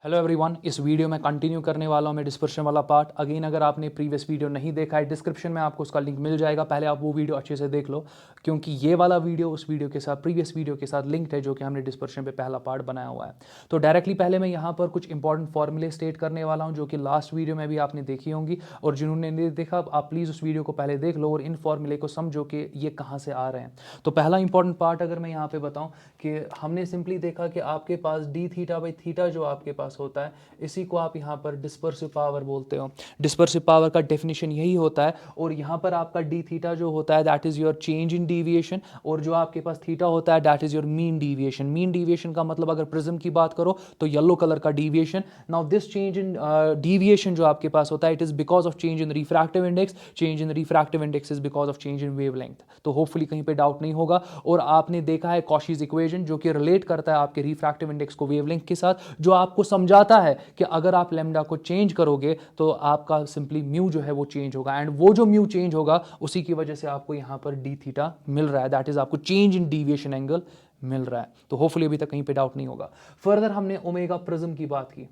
Hello everyone, इस video में continue करने वाला हूँ मैं डिस्पर्शन वाला पार्ट। अगेन अगर आपने प्रीवियस वीडियो नहीं देखा है, डिस्क्रिप्शन में आपको उसका लिंक मिल जाएगा, पहले आप वो वीडियो अच्छे से देख लो, क्योंकि ये वाला वीडियो उस वीडियो के साथ, प्रीवियस वीडियो के साथ लिंक्ड है जो कि हमने डिस्पर्शन पे पहला पार्ट बनाया हुआ है। तो डायरेक्टली पहले मैं यहाँ पर कुछ इंपॉर्टेंट फॉर्मूले स्टेट करने वाला हूँ जो कि लास्ट वीडियो में भी आपने देखी होंगी, और जिन्होंने नहीं देखा आप प्लीज़ उस वीडियो को पहले देख लो और इन फॉर्मूले को समझो कि ये कहाँ से आ रहे हैं। तो पहला इंपॉर्टेंट पार्ट अगर मैं यहाँ पे बताऊँ कि हमने सिंपली देखा कि आपके पास डी थीटा बाई थीटा जो आपके पास होता है, इसी को आप यहाँ पर डिस्पर्सिव पावर बोलते हो। डिस्पर्सिव पावर का डेफिनेशन यही होता है, और यहाँ पर आपका डी थीटा जो होता है that is your change in deviation, और जो आपके पास थीटा होता है that is your mean deviation. Mean deviation का मतलब अगर प्रिज्म की बात करो तो येलो कलर का deviation. Now this change in deviation जो आपके पास होता है it is because of change in refractive index. Change in refractive index is because of change in wavelength. तो होपफुली कहीं पे डाउट नहीं होगा। और आपने देखा है कॉशीज इक्वेशन जो कि रिलेट करता है आपके रिफ्रैक्टिव इंडेक्स को वेवलेंथ के साथ, जो आपको समझाता है कि अगर आप लैम्डा को चेंज करोगे तो आपका सिंपली म्यू जो है वो चेंज होगा, एंड वो जो म्यू चेंज होगा उसी की वजह से आपको यहां पर डी थीटा मिल रहा है, दैट इज आपको चेंज इन डिविएशन एंगल मिल रहा है। तो होपफुली अभी तक कहीं पे डाउट नहीं होगा। फर्दर हमने ओमेगा प्रिज्म की बात की,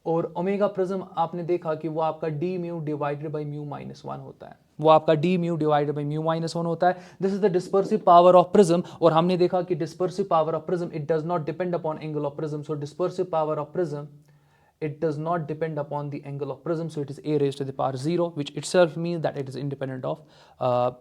और ओमेगा प्रिज्म आपने देखा कि वो आपका D mu divided by mu minus one होता है। वो आपका D mu divided by mu minus one होता है। This is the dispersive power of prism. और हमने देखा कि dispersive power of prism it does not depend upon angle of prism. So dispersive power of prism it does not depend upon the angle of prism, so it is a raised to the power 0, which itself means that it is independent of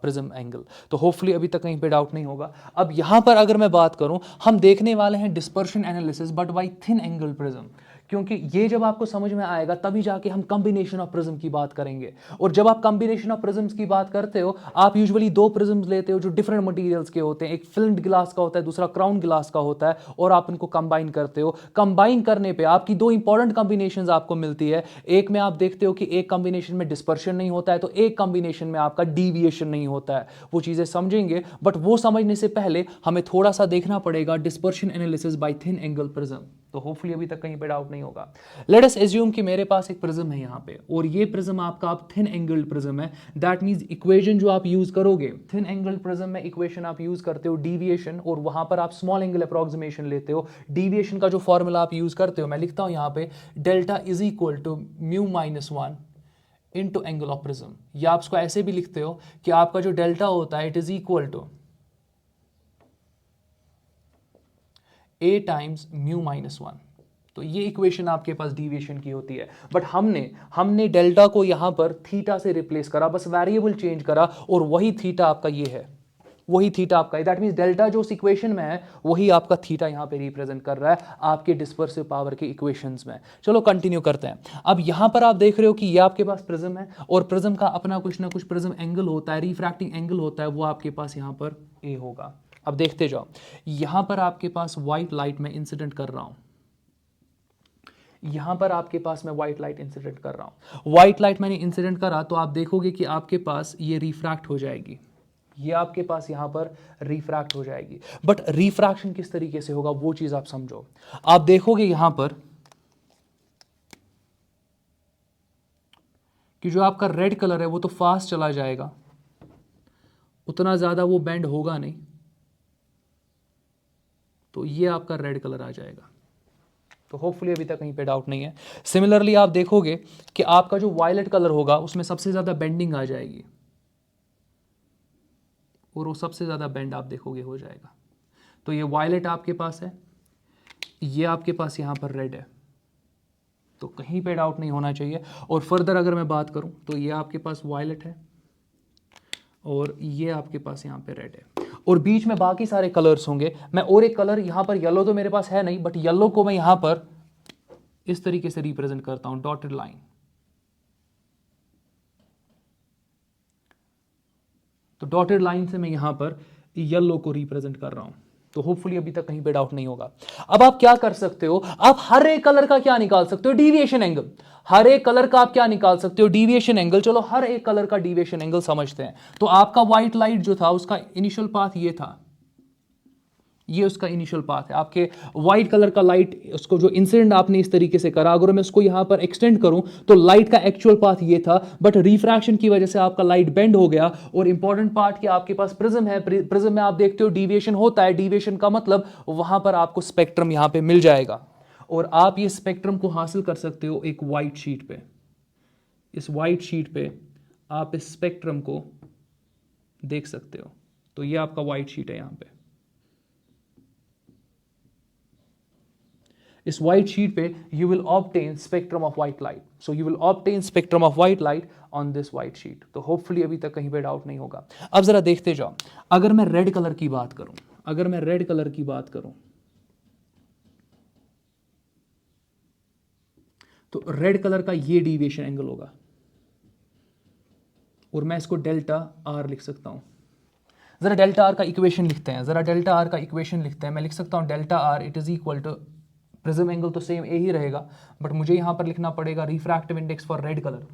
prism angle. तो hopefully अभी तक कहीं पे doubt नहीं होगा। अब यहाँ पर अगर मैं बात करूँ, हम देखने वाले हैं dispersion analysis but by thin angle prism, क्योंकि ये जब आपको समझ में आएगा तभी जाके हम कॉम्बिनेशन ऑफ प्रिज्म की बात करेंगे। और जब आप कॉम्बिनेशन ऑफ प्रिज्म्स की बात करते हो, आप यूजुअली दो प्रिज्म्स लेते हो जो डिफरेंट मटेरियल्स के होते हैं, एक फिल्म्ड ग्लास का होता है, दूसरा क्राउन ग्लास का होता है, और आप इनको कंबाइन करते हो। कंबाइन करने पे आपकी दो इंपॉर्टेंट कॉम्बिनेशंस आपको मिलती है। एक में आप देखते हो कि एक कॉम्बिनेशन में डिस्पर्शन नहीं होता है, तो एक कॉम्बिनेशन में आपका डीविएशन नहीं होता है। वो चीजें समझेंगे, बट वो समझने से पहले हमें थोड़ा सा देखना पड़ेगा dispersion analysis bye thin angle prism. तो होपफुली अभी तक कहीं पे डाउट नहीं होगा। लेट अस एज्यूम कि मेरे पास एक प्रिज्म है यहाँ पे, और ये प्रिज्म आपका आप थिन एंगल्ड प्रिज्म है। दैट मींस इक्वेशन जो आप यूज करोगे थिन एंगल्ड प्रिज्म में, इक्वेशन आप यूज करते हो डीविएशन, और वहां पर आप स्मॉल एंगल अप्रोक्सीमेशन लेते हो। डीविएशन का जो फॉर्मूला आप यूज करते हो मैं लिखता हूं यहाँ पे, delta is equal to mu minus one into angle of prism. या आप इसको ऐसे भी लिखते हो कि आपका जो डेल्टा होता है it is equal to a times mu minus one. तो ये इक्वेशन आपके पास डीविएशन की होती है। बट हमने डेल्टा को यहां पर थीटा से रिप्लेस करा, बस वेरिएबल चेंज करा, और वही थीटा आपका ये है, वही थीटा आपका है। दैट मींस डेल्टा जो उस इक्वेशन में है वही आपका थीटा यहां पे रिप्रेजेंट कर रहा है आपके डिस्पर्सिव पावर के इक्वेशंस में। चलो कंटिन्यू करते हैं। अब यहां पर आप देख रहे हो कि ये आपके पास प्रिज्म है, और प्रिज्म का अपना कुछ ना कुछ प्रिज्म एंगल होता है, रिफ्रैक्टिंग एंगल होता है, वो आपके पास यहां पर ए होगा। अब देखते जाओ, यहां पर आपके पास व्हाइट लाइट में इंसिडेंट कर रहा हूं, यहां पर आपके पास मैं व्हाइट लाइट इंसिडेंट कर रहा हूं। व्हाइट लाइट मैंने इंसिडेंट करा तो आप देखोगे कि आपके पास ये रिफ्रैक्ट हो जाएगी, ये आपके पास यहां पर रिफ्रैक्ट हो जाएगी। बट रिफ्रैक्शन किस तरीके से होगा वो चीज आप समझो। आप देखोगे यहां पर कि जो आपका रेड कलर है वो तो फास्ट चला जाएगा, उतना ज्यादा वो बेंड होगा नहीं, तो ये आपका रेड कलर आ जाएगा। तो होपफुली अभी तक कहीं पे डाउट नहीं है। सिमिलरली आप देखोगे कि आपका जो वायलेट कलर होगा उसमें सबसे ज्यादा बेंडिंग आ जाएगी, और वो सबसे ज्यादा बेंड आप देखोगे हो जाएगा। तो ये वायलेट आपके पास है, ये आपके पास यहां पर रेड है, तो कहीं पे डाउट नहीं होना चाहिए। और फर्दर अगर मैं बात करूं तो ये आपके पास वायलेट है, और ये आपके पास यहां पे रेड है, और बीच में बाकी सारे कलर्स होंगे। मैं और एक कलर यहां पर येलो तो मेरे पास है नहीं, बट येलो को मैं यहां पर इस तरीके से रिप्रेजेंट करता हूं, डॉटेड लाइन। तो डॉटेड लाइन से मैं यहां पर येलो को रिप्रेजेंट कर रहा हूं। तो होपफुली अभी तक कहीं पे डाउट नहीं होगा। अब आप क्या कर सकते हो, आप हर एक कलर का क्या निकाल सकते हो, डीविएशन एंगल। हर एक कलर का आप क्या निकाल सकते हो, डीविएशन एंगल। चलो हर एक कलर का डीविएशन एंगल समझते हैं। तो आपका व्हाइट लाइट जो था उसका इनिशियल पाथ ये था, ये उसका इनिशियल पाथ है। आपके व्हाइट कलर का लाइट, उसको जो इंसिडेंट आपने इस तरीके से करा, अगर मैं उसको यहां पर एक्सटेंड करूं तो लाइट का एक्चुअल पाथ ये था, बट रिफ्रैक्शन की वजह से आपका लाइट बेंड हो गया। और इंपॉर्टेंट पार्ट कि आपके पास प्रिज्म है, प्रिज्म में आप देखते हो डिविएशन होता है। डिविएशन का मतलब वहां पर आपको स्पेक्ट्रम यहां पे मिल जाएगा, और आप ये स्पेक्ट्रम को हासिल कर सकते हो एक व्हाइट शीट पे। इस व्हाइट शीट पे आप इस स्पेक्ट्रम को देख सकते हो। तो ये आपका व्हाइट शीट है। यहां पे इस white sheet पे you will obtain spectrum of white light. So you will obtain spectrum of white light on this white sheet. तो hopefully अभी तक कहीं पे डाउट नहीं होगा। अब जरा देखते जाओ, अगर मैं रेड कलर की बात करूं, अगर मैं रेड कलर की बात करूं तो रेड कलर का ये डिविएशन एंगल होगा, और मैं इसको डेल्टा आर लिख सकता हूं। जरा डेल्टा आर का इक्वेशन लिखते हैं, जरा डेल्टा आर का इक्वेशन लिखते हैं। मैं लिख सकता हूं delta R it is equal to, prism angle तो सेम ए ही रहेगा, बट मुझे यहां पर लिखना पड़ेगा refractive index for red colour.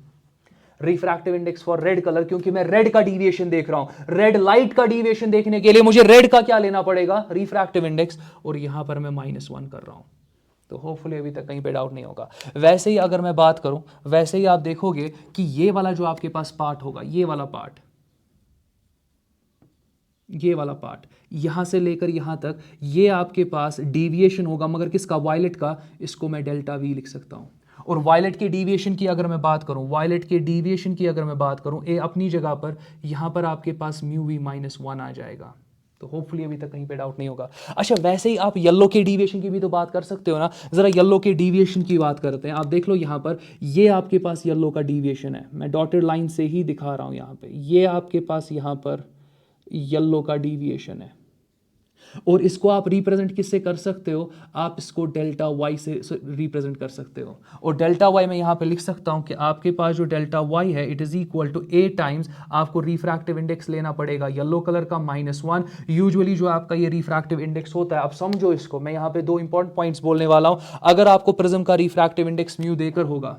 Refractive index for red colour, क्योंकि मैं रेड का डिविएशन देख रहा हूं। रेड लाइट का डिविएशन देखने के लिए मुझे रेड का क्या लेना पड़ेगा, रिफ्रैक्टिव इंडेक्स, और यहां पर मैं -1 कर रहा हूं। तो होपफुली अभी तक कहीं पे डाउट नहीं होगा। वैसे ही अगर मैं बात करूं, वैसे ही आप देखोगे कि ये वाला जो आपके पास पार्ट होगा, ये वाला पार्ट, ये वाला पार्ट यहां से लेकर यहां तक, ये आपके पास डिविएशन होगा, मगर किसका, वायलेट का। इसको मैं डेल्टा वी लिख सकता हूं। और वायलेट के डिविएशन की अगर मैं बात करूं, वायलेट के डिविएशन की अगर मैं बात करूं, ए अपनी जगह पर, यहां पर आपके पास म्यू वी -1 आ जाएगा। तो होपफुली अभी तक कहीं पे डाउट नहीं होगा। अच्छा, वैसे ही आप येलो के डिविएशन की भी तो बात कर सकते हो ना। जरा येलो के डिविएशन की बात करते हैं। आप देख लो यहां पर, ये आपके पास येलो का डिविएशन है। मैं डॉटेड लाइन से ही दिखा रहा हूं यहां पे। ये आपके पास यहां पर येलो का डिविएशन है, और इसको आप रिप्रेजेंट किससे कर सकते हो, आप इसको डेल्टा वाई से रिप्रेजेंट कर सकते हो। और डेल्टा वाई मैं यहां पे लिख सकता हूं कि आपके पास जो डेल्टा वाई है it is equal to A times, आपको रिफ्रैक्टिव इंडेक्स लेना पड़ेगा येलो कलर का -1। यूजुअली जो आपका ये रिफ्रैक्टिव इंडेक्स होता है, अब समझो इसको, मैं यहां पे 2 इंपॉर्टेंट पॉइंट्स बोलने वाला हूं। अगर आपको प्रिज्म का रिफ्रैक्टिव इंडेक्स म्यू देकर होगा,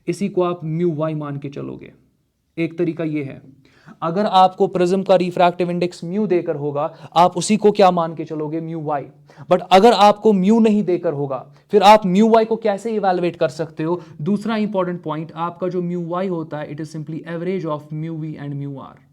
इसी को आप म्यू वाई मान के चलोगे। एक तरीका ये है, अगर आपको प्रिज्म का रिफ्रैक्टिव इंडेक्स म्यू देकर होगा, आप उसी को क्या मान के चलोगे, म्यू वाई। बट अगर आपको म्यू नहीं देकर होगा, फिर आप म्यू वाई को कैसे इवैल्यूएट कर सकते हो। दूसरा इंपॉर्टेंट पॉइंट, आपका जो म्यू वाई होता है it is simply average of mu V and mu R.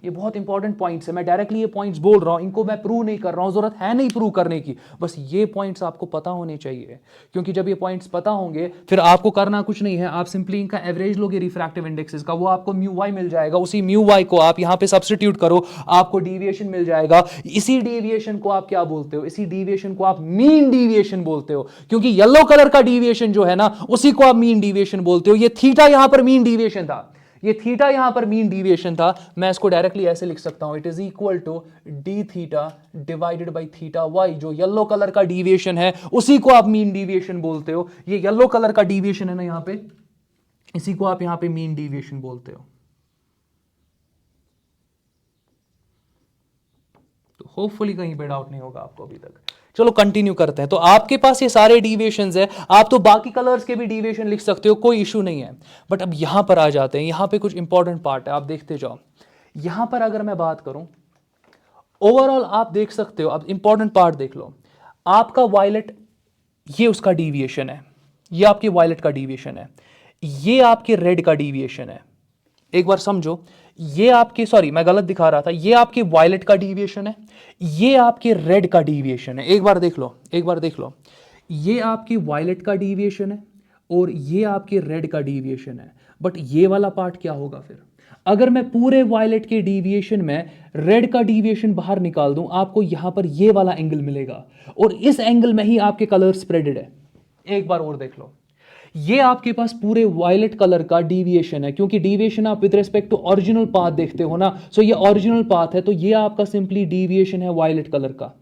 ये बहुत इंपॉर्टेंट पॉइंट्स है। मैं डायरेक्टली ये पॉइंट्स बोल रहा हूं, इनको मैं प्रूव नहीं कर रहा हूं, जरूरत है नहीं प्रूव करने की, बस ये पॉइंट्स आपको पता होने चाहिए। क्योंकि जब ये पॉइंट्स पता होंगे, फिर आपको करना कुछ नहीं है, आप सिंपली इनका एवरेज लोगे रिफ्रैक्टिव इंडेक्सेस का, वो आपको म्यू वाई मिल जाएगा। उसी म्यू वाई को आप यहां पे सब्स्टिट्यूट करो, आपको डिविएशन मिल जाएगा। इसी डिविएशन को आप क्या बोलते हो, इसी डिविएशन को आप मीन डिविएशन बोलते हो। क्योंकि येलो कलर का डिविएशन जो है ना, उसी को आप मीन डिविएशन बोलते हो। ये थीटा यहां पर मीन डिविएशन था, ये थीटा यहां पर मीन डिविएशन था। मैं इसको डायरेक्टली ऐसे लिख सकता हूं, it is equal to D theta divided by theta Y. जो येलो कलर का डिविएशन है उसी को आप मीन डिविएशन बोलते हो। ये येलो कलर का डिविएशन है ना यहां पे, इसी को आप यहां पे मीन डिविएशन बोलते हो। तो होपफुली कहीं पे डाउट नहीं होगा आपको अभी तक। चलो कंटिन्यू करते हैं। तो आपके पास ये सारे डिविएशंस है, आप तो बाकी कलर्स के भी डिविएशन लिख सकते हो, कोई इशू नहीं है। बट अब यहां पर आ जाते हैं, यहां पे कुछ इंपॉर्टेंट पार्ट है, आप देखते जाओ। यहां पर अगर मैं बात करूं, ओवरऑल आप देख सकते हो, अब इंपॉर्टेंट पार्ट देख लो। आपका वायलेट, ये उसका डिविएशन है, ये आपके वायलेट का डिविएशन है, ये आपके रेड का डिविएशन है। एक बार समझो, ये आपके, सॉरी मैं गलत दिखा रहा था, ये आपके वायलेट का डिविएशन है, ये आपके रेड का डिविएशन है। एक बार देख लो, एक बार देख लो, ये आपके वायलेट का डिविएशन है और ये आपके रेड का डिविएशन है। बट ये वाला पार्ट क्या होगा फिर, अगर मैं पूरे वायलेट के डिविएशन में रेड का डिविएशन बाहर निकाल दूं, आपको यहां पर ये वाला एंगल मिलेगा, और इस एंगल में ही आपके कलर स्प्रेडेड है। एक बार और देख लो, ये आपके पास पूरे वायलेट कलर का डिविएशन है, क्योंकि डिविएशन आप with respect to original path देखते हो ना, सो ये ओरिजिनल पाथ है, तो ये आपका सिंपली डिविएशन है वायलेट कलर का।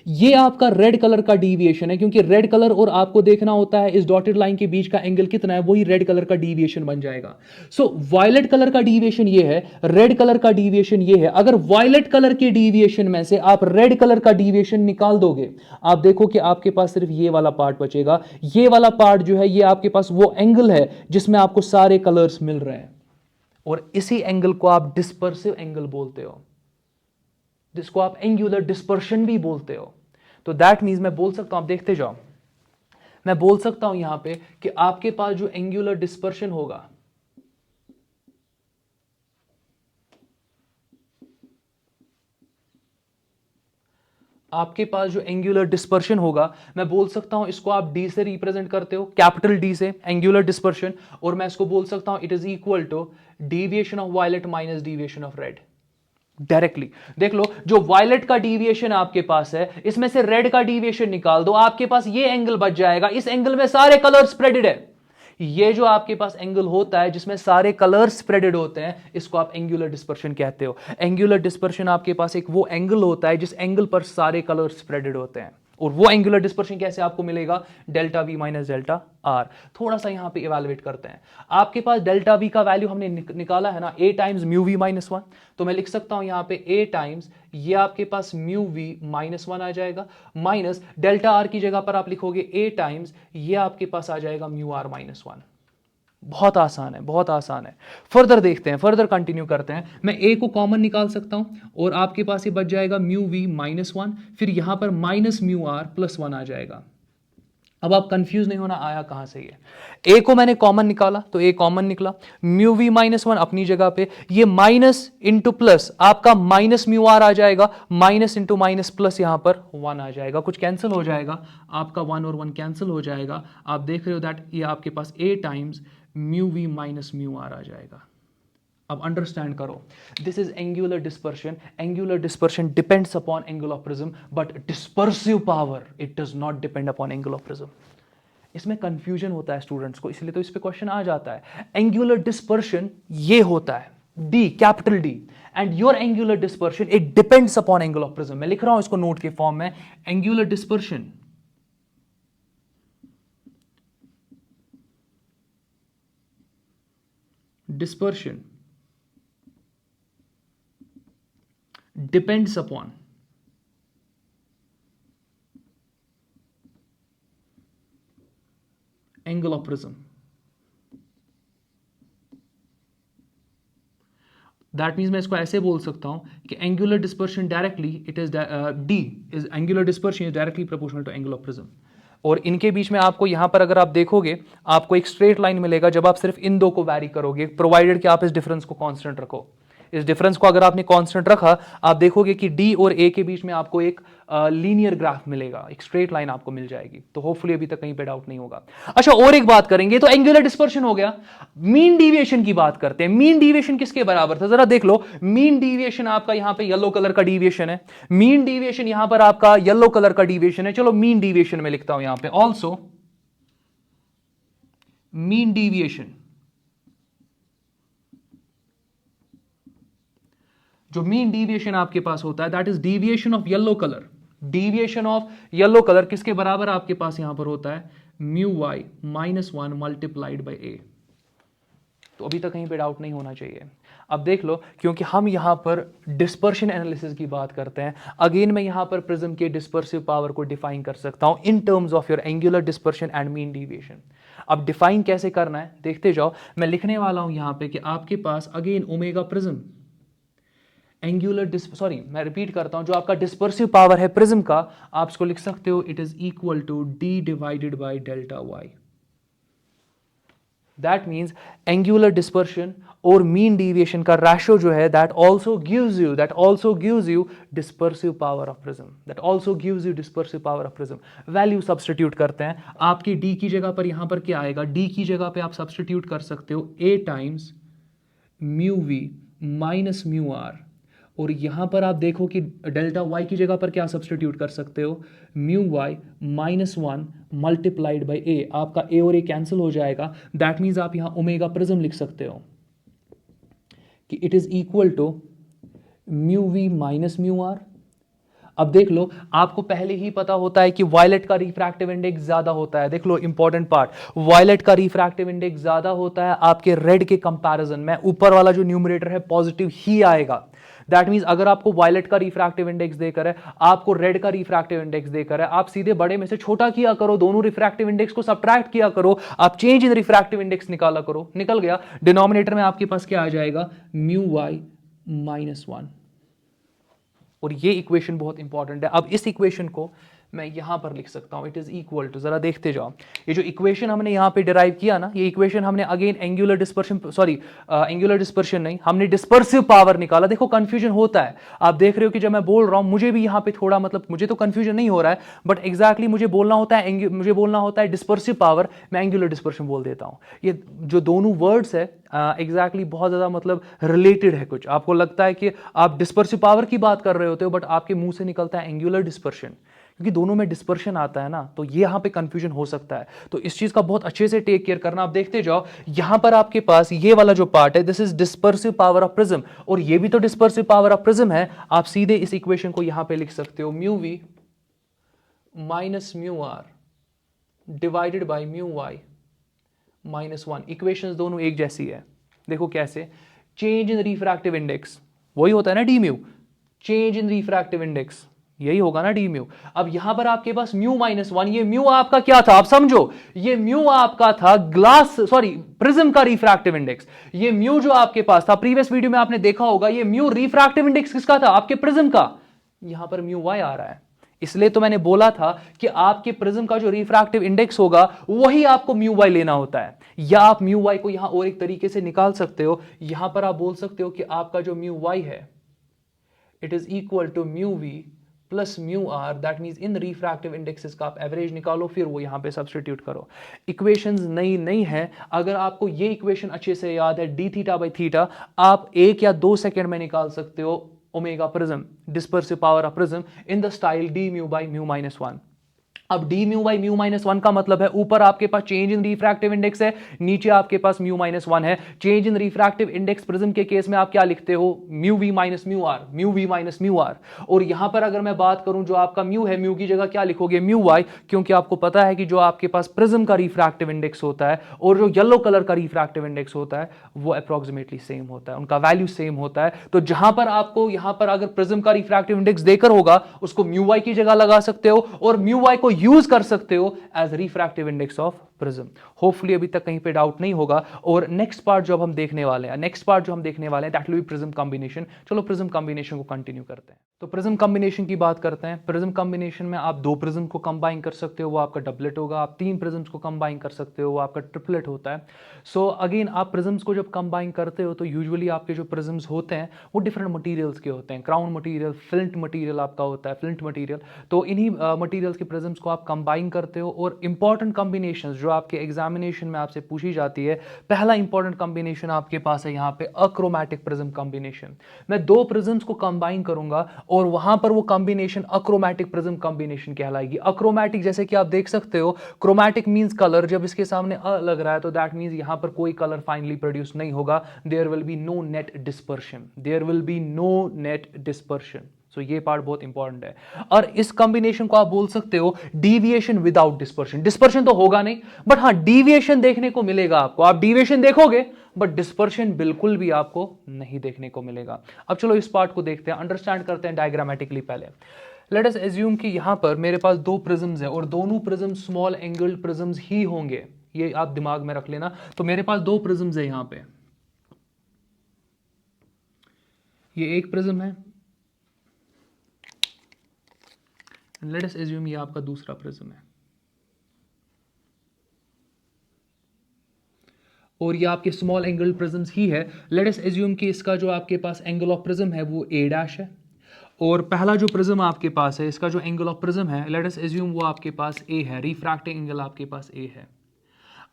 ये आपका रेड कलर का डिविएशन है, क्योंकि रेड कलर और आपको देखना होता है इस डॉटेड लाइन के बीच का एंगल कितना है, वही रेड कलर का डिविएशन बन जाएगा। सो वायलेट कलर का डिविएशन ये है, रेड कलर का डिविएशन ये है। अगर वायलेट कलर के डिविएशन में से आप रेड कलर का डिविएशन निकाल दोगे, आप देखो कि आपके पास सिर्फ ये वाला पार्ट बचेगा। ये वाला पार्ट जो है, ये आपके पास वो एंगल है जिसमें आपको सारे कलर्स मिल रहे हैं, और इसी एंगल को आप डिस्पर्सिव एंगल बोलते हो। जिसको आप एंगुलर डिस्पर्शन भी बोलते हो। तो दैट मीन्स मैं बोल सकता हूं, आप देखते जाओ, मैं बोल सकता हूं यहां पे कि आपके पास जो एंगुलर डिस्पर्शन होगा, आपके पास जो एंगुलर डिस्पर्शन होगा, मैं बोल सकता हूं इसको आप डी से रिप्रेजेंट करते हो, कैपिटल डी से एंगुलर डिस्पर्शन, और मैं इसको बोल सकता हूं it is equal to deviation of violet minus deviation of red. Directly देख लो, जो वायलेट का डीविएशन आपके पास है, इसमें से रेड का डीविएशन निकाल दो, आपके पास ये एंगल बच जाएगा। इस एंगल में सारे कलर स्प्रेडेड है। ये जो आपके पास एंगल होता है जिसमें सारे कलर स्प्रेडेड होते हैं, इसको आप एंगुलर डिस्पर्शन कहते हो। एंगुलर डिस्पर्शन आपके पास एक वो एंगल होता है जिस एंगल पर सारे कलर स्प्रेडेड होते हैं। और वो एंगुलर डिस्पर्शन कैसे आपको मिलेगा? Delta v minus delta r. थोड़ा सा यहां पे इवैल्यूएट करते हैं। आपके पास डेल्टा वी का वैल्यू हमने निकाला है ना, a times mu we minus one. तो मैं लिख सकता हूं यहां पे ए टाइम्स ये आपके पास म्यू वी माइनस वन आ जाएगा, माइनस डेल्टा आर की जगह पर आप लिखोगे ए टाइम्स ये आपके पास आ जाएगा म्यू आर माइनस वन। बहुत आसान है, बहुत आसान है। फर्दर देखते हैं, फर्दर कंटिन्यू करते हैं। मैं ए को कॉमन निकाल सकता हूं और आपके पास ये बच जाएगा म्यू वी माइनस वन, फिर यहां पर minus mu r plus one आ जाएगा। अब आप कंफ्यूज नहीं होना आया कहां से ये। ए को मैंने कॉमन निकाला तो ए कॉमन निकला, म्यू वी माइनस वन अपनी जगह पे, ये माइनस इंटू प्लस आपका माइनस म्यू आर आ जाएगा, माइनस इंटू माइनस प्लस यहां पर वन आ जाएगा, कुछ कैंसिल हो जाएगा, आपका वन और वन कैंसिल हो जाएगा। आप देख रहे हो दैट ये आपके पास a times mu we minus mu r आ जाएगा। अब अंडरस्टैंड करो, this is angular dispersion. Angular dispersion depends upon angle of prism, but dispersive power it does not depend upon angle of prism. इसमें confusion होता है students को, इसलिए तो इस पे क्वेश्चन आ जाता है। एंगुलर डिस्पर्शन ये होता है D, capital D, and your angular dispersion it depends upon angle of prism. मैं लिख रहा हूं इसको नोट के फॉर्म में, angular dispersion dispersion depends upon angle of prism. That means मैं इसको ऐसे बोल सकता हूं कि angular dispersion directly it is D is angular dispersion is directly proportional to angle of prism. और इनके बीच में आपको यहां पर अगर आप देखोगे आपको एक स्ट्रेट लाइन मिलेगा जब आप सिर्फ इन दो को वैरी करोगे, प्रोवाइडेड कि आप इस डिफरेंस को कांस्टेंट रखो। इस डिफरेंस को अगर आपने कांस्टेंट रखा, आप देखोगे कि डी और ए के बीच में आपको एक लीनियर ग्राफ मिलेगा, एक स्ट्रेट लाइन आपको मिल जाएगी। तो होपफुली अभी तक कहीं पे डाउट नहीं होगा। अच्छा, और एक बात करेंगे, तो एंगुलर डिस्पर्शन हो गया, मीन डिविएशन की बात करते हैं। मीन डिविएशन किसके बराबर था जरा देख लो। मीन डिविएशन आपका यहां पे येलो कलर का डिविएशन है, मीन डिविएशन यहां पर आपका येलो कलर का डिविएशन है। चलो मीन डिविएशन में लिखता हूं यहां पे ऑल्सो मीन डिविएशन। जो मीन डिविएशन आपके पास होता है that is deviation of yellow colour. Deviation of yellow colour किसके बराबर आपके पास यहां पर होता है? Mu Y minus one multiplied by a. तो अभी तक कहीं पे डाउट नहीं होना चाहिए। अब देख लो, क्योंकि हम यहां पर डिस्पर्शन एनालिसिस की बात करते हैं, अगेन मैं यहां पर प्रिज्म के डिस्पर्सिव पावर को डिफाइन कर सकता हूं in terms of your angular dispersion and mean deviation. अब डिफाइन कैसे करना है देखते जाओ। मैं लिखने वाला हूं यहां पे कि आपके पास again omega prism angular sorry मैं रिपीट करता हूं, जो आपका डिस्पर्सिव पावर है प्रिज्म का, आप इसको लिख सकते हो it is equal to D divided by delta Y. That means angular dispersion और मीन डिविएशन का रेशो जो है that also gives you dispersive power of prism, that also gives you dispersive power of prism. Value substitute करते हैं, आपकी D की जगह पर यहां पर क्या आएगा? डी की जगह पे आप सब्स्टिट्यूट कर सकते हो a times mu we minus mu are, और यहां पर आप देखो कि डेल्टा वाई की जगह पर क्या सब्स्टिट्यूट कर सकते हो? Mu Y minus one multiplied by a. आपका ए और ए कैंसिल हो जाएगा, दैट मीन्स आप यहां ओमेगा प्रिज्म लिख सकते हो कि it is equal to mu we minus mu R. अब देख लो, आपको पहले ही पता होता है कि वायलेट का रिफ्रैक्टिव इंडेक्स ज्यादा होता है। देख लो इंपॉर्टेंट पार्ट, वायलेट का रिफ्रैक्टिव इंडेक्स ज्यादा होता है आपके रेड के कंपैरिजन में। ऊपर वाला जो न्यूमरेटर है पॉजिटिव ही आएगा। दैट मीन्स अगर आपको वायलेट का रिफ्रैक्टिव इंडेक्स देकर है, आपको रेड का रिफ्रैक्टिव इंडेक्स देकर है, आप सीधे बड़े में से छोटा किया करो, दोनों रिफ्रैक्टिव इंडेक्स को सबट्रैक्ट किया करो, आप चेंज इन रिफ्रैक्टिव इंडेक्स निकाला करो, निकल गया। डिनोमिनेटर में आपके पास क्या आ जाएगा? Mu Y minus one. और ये इक्वेशन बहुत इंपॉर्टेंट है। अब इस इक्वेशन को मैं यहां पर लिख सकता हूं, इट इज इक्वल टू, जरा देखते जाओ, ये जो इक्वेशन हमने यहां पे डिराइव किया ना, ये इक्वेशन हमने again angular dispersion, sorry angular dispersion नहीं, हमने डिस्पर्सिव पावर निकाला। देखो कंफ्यूजन होता है, आप देख रहे हो कि जब मैं बोल रहा हूं मुझे भी यहां पे थोड़ा, मतलब मुझे तो कंफ्यूजन नहीं हो रहा है, बट एग्जैक्टली मुझे बोलना होता है डिस्पर्सिव पावर, मैं एंगुलर डिस्पर्शन बोल देता हूं। ये जो दोनों वर्ड्स है एग्जैक्टली बहुत ज्यादा मतलब रिलेटेड है। कुछ आपको लगता है कि आप डिस्पर्सिव पावर की बात कर रहे होते हो, बट आपके मुंह से निकलता है एंगुलर डिस्पर्शन, क्योंकि दोनों में डिस्पर्शन आता है ना, तो ये यहां पे कंफ्यूजन हो सकता है। तो इस चीज का बहुत अच्छे से टेक केयर करना। आप देखते जाओ, यहां पर आपके पास ये वाला जो पार्ट है, this is dispersive power of prism, और ये भी तो डिस्पर्सिव पावर ऑफ प्रिज्म है। आप सीधे इस इक्वेशन को यहां पे लिख सकते हो, mu we minus mu are divided by mu Y minus 1। Equations दोनों एक जैसी है। देखो कैसे, चेंज इन रिफ्रैक्टिव इंडेक्स, वही होता है ना D mu, change in refractive index यही होगा ना डी म्यू। अब यहां पर आपके पास म्यू माइनस 1, ये म्यू आपका क्या था आप समझो, ये म्यू आपका था ग्लास, सॉरी प्रिज्म का रिफ्रैक्टिव इंडेक्स। ये म्यू जो आपके पास था, प्रीवियस वीडियो में आपने देखा होगा, ये म्यू रिफ्रैक्टिव इंडेक्स किसका था, आपके प्रिज्म का। यहां पर म्यू वाई आ रहा है, इसलिए तो मैंने बोला था कि आपके प्रिज्म का जो रिफ्रैक्टिव इंडेक्स होगा वही आपको म्यू वाई लेना होता है। या आप म्यू वाई को यहां और एक तरीके से निकाल सकते हो, यहां पर आप बोल सकते हो कि आपका जो म्यू वाई है it is equal to mu V plus mu R, that means इन रिफ्रैक्टिव इंडेक्सेस का आप एवरेज निकालो, फिर वो यहां पे सब्स्टिट्यूट करो। इक्वेशंस नई नहीं है, अगर आपको ये इक्वेशन अच्छे से याद है, डी थीटा बाई थीटा आप 1 या 2 सेकेंड में निकाल सकते हो omega prism, dispersive power of prism in the style D mu by mu minus 1। अब D mu by mu minus 1 का मतलब है ऊपर आपके पास चेंज इन रिफ्रैक्टिव इंडेक्स है, नीचे आपके पास म्यू माइनस 1 है। Change in refractive index prism के केस में आप क्या लिखते हो, mu we minus mu R, mu we minus mu are. और यहां पर अगर मैं बात करूं जो आपका म्यू है, म्यू की जगह क्या लिखोगे, म्यू वाई, क्योंकि आपको पता है कि जो आपके पास प्रिज्म का रिफ्रैक्टिव इंडेक्स होता है और जो येलो कलर का रिफ्रैक्टिव इंडेक्स होता है वो अप्रोक्सीमेटली सेम होता है, उनका वैल्यू सेम होता है। तो जहां पर आपको यहां पर अगर प्रिज्म का रिफ्रैक्टिव इंडेक्स देकर होगा, उसको म्यू वाई की जगह लगा सकते हो और म्यू वाई को यूज कर सकते हो as refractive index of prism. Hopefully अभी तक कहीं पे डाउट नहीं होगा। और नेक्स्ट पार्ट जो हम देखने वाले हैं, that will B prism combination. चलो प्रिज्म कॉम्बिनेशन को कंटिन्यू करते हैं। तो प्रिज्म कॉम्बिनेशन की बात करते हैं। प्रिज्म कॉम्बिनेशन में आप 2 प्रिज्म को कंबाइन कर सकते हो, वो आपका डबलेट होगा। आप 3 प्रिज्म्स को कंबाइन कर सकते हो, वो आपका ट्रिपलेट होता है। सो अगेन आप प्रिज्म्स को जब कंबाइन करते हो तो यूजुअली आपके जो प्रिज्म्स होते हैं वो डिफरेंट मटेरियल्स के होते हैं। क्राउन मटेरियल, फ्लिंट मटेरियल आपका होता है, फ्लिंट मटेरियल। तो इन्हीं मटेरियल्स के प्रिज्म्स को आप कंबाइन करते हो। और इंपॉर्टेंट कॉम्बिनेशंस जो आपके एग्जामिनेशन में आपसे पूछी जाती है, पहला इंपॉर्टेंट कॉम्बिनेशन आपके पास है यहाँ पे अक्रोमैटिक प्रिज्म कॉम्बिनेशन। मैं 2 प्रिज्म्स को कंबाइन करूंगा और वहां पर वो कॉम्बिनेशन अक्रोमैटिक प्रिज्म कॉम्बिनेशन कहलाएगी। अक्रोमैटिक जैसे कि आप देख सकते हो, क्रोमैटिक मींस कलर, जब इसके सामने अ लग रहा है तो दैट मींस यहां पर कोई कलर फाइनली प्रोड्यूस नहीं होगा। There will be no net dispersion, there will be no net dispersion. So ये पार्ट बहुत इंपॉर्टेंट है। और इस कॉम्बिनेशन को आप बोल सकते हो डीविएशन विदाउट डिस्पर्शन। डिस्पर्शन तो होगा नहीं, बट हाँ डीविएशन देखने को मिलेगा आपको। आप डीविएशन देखोगे बट डिस्पर्शन बिल्कुल भी आपको नहीं देखने को मिलेगा। अब चलो इस पार्ट को देखते हैं, अंडरस्टैंड करते हैं डायग्रामेटिकली। पहले लेट अस एज्यूम कि यहां पर मेरे पास 2 प्रिज्म्स हैं और दोनों प्रिज्म स्मॉल एंगल्ड प्रिज्म्स ही होंगे, ये आप दिमाग में रख लेना। तो मेरे पास 2 प्रिज्म्स है यहां पे, ये एक प्रिज्म है, लेट अस एज्यूम ये आपका दूसरा प्रिज्म है, और ये आपके स्मॉल एंगल प्रिज्म्स ही है। लेट अस एज्यूम कि इसका जो आपके पास एंगल ऑफ प्रिज्म है वो ए डैश है, और पहला जो प्रिज्म आपके पास है इसका जो एंगल ऑफ प्रिज्म है लेट अस एज्यूम वो आपके पास ए है, रिफ्रैक्टिंग एंगल आपके पास ए है।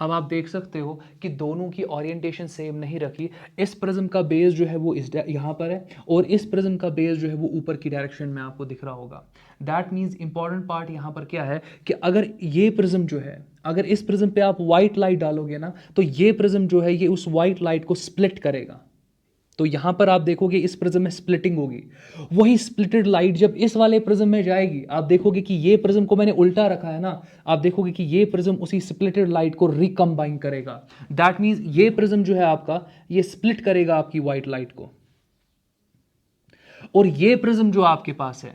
अब आप देख सकते हो कि दोनों की ओरिएंटेशन सेम नहीं रखी। इस प्रिज्म का बेस जो है वो यहाँ पर है और इस प्रिज्म का बेस जो है वो ऊपर की डायरेक्शन में आपको दिख रहा होगा। दैट मीन्स इंपॉर्टेंट पार्ट यहाँ पर क्या है कि अगर ये प्रिज्म जो है, अगर इस प्रिज्म पे आप व्हाइट लाइट डालोगे ना तो ये प्रिज्म जो है ये उस व्हाइट लाइट को स्प्लिट करेगा। तो यहां पर आप देखोगे इस प्रिज्म में स्प्लिटिंग होगी। वही स्प्लिटेड लाइट जब इस वाले प्रिज्म में जाएगी, आप देखोगे कि ये प्रिज्म को मैंने उल्टा रखा है ना, आप देखोगे कि ये प्रिज्म उसी स्प्लिटेड लाइट को रिकंबाइन करेगा। दैट मींस ये प्रिज्म जो है आपका ये स्प्लिट करेगा आपकी व्हाइट लाइट को, और ये प्रिज्म जो आपके पास है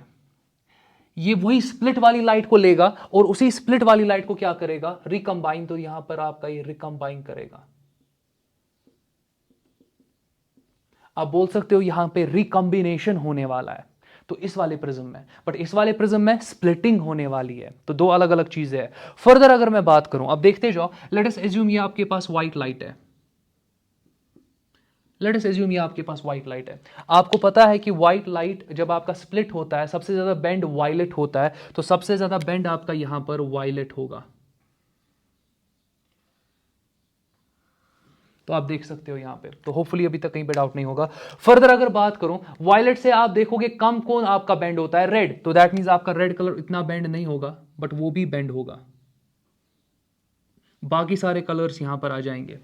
ये वही स्प्लिट वाली लाइट को लेगा और उसी स्प्लिट वाली लाइट को क्या करेगा, रिकंबाइन। तो यहां पर आपका ये रिकंबाइन करेगा। आप बोल सकते हो यहां पे रिकंबिनेशन होने वाला है। तो इस वाले प्रिज्म में, बट इस वाले प्रिज्म में स्प्लिटिंग होने वाली है, तो दो अलग अलग चीजें हैं। फर्दर अगर मैं बात करूं, अब देखते जाओ, लेट अस एज्यूम ये आपके पास व्हाइट लाइट है, लेट अस एज्यूम ये आपके पास व्हाइट लाइट है। आपको पता है कि व्हाइट लाइट जब आपका स्प्लिट होता है सबसे ज्यादा बेंड वायलेट होता है, तो सबसे ज्यादा बेंड आपका यहां पर वायलेट होगा। तो आप देख सकते हो यहां पे, तो होपफुली अभी तक कहीं पे डाउट नहीं होगा। फर्दर अगर बात करूं, वायलेट से आप देखोगे कम कौन आपका बेंड होता है, रेड, तो दैट मींस आपका रेड कलर इतना बेंड नहीं होगा, बट वो भी बेंड होगा। बाकी सारे कलर्स यहां पर आ जाएंगे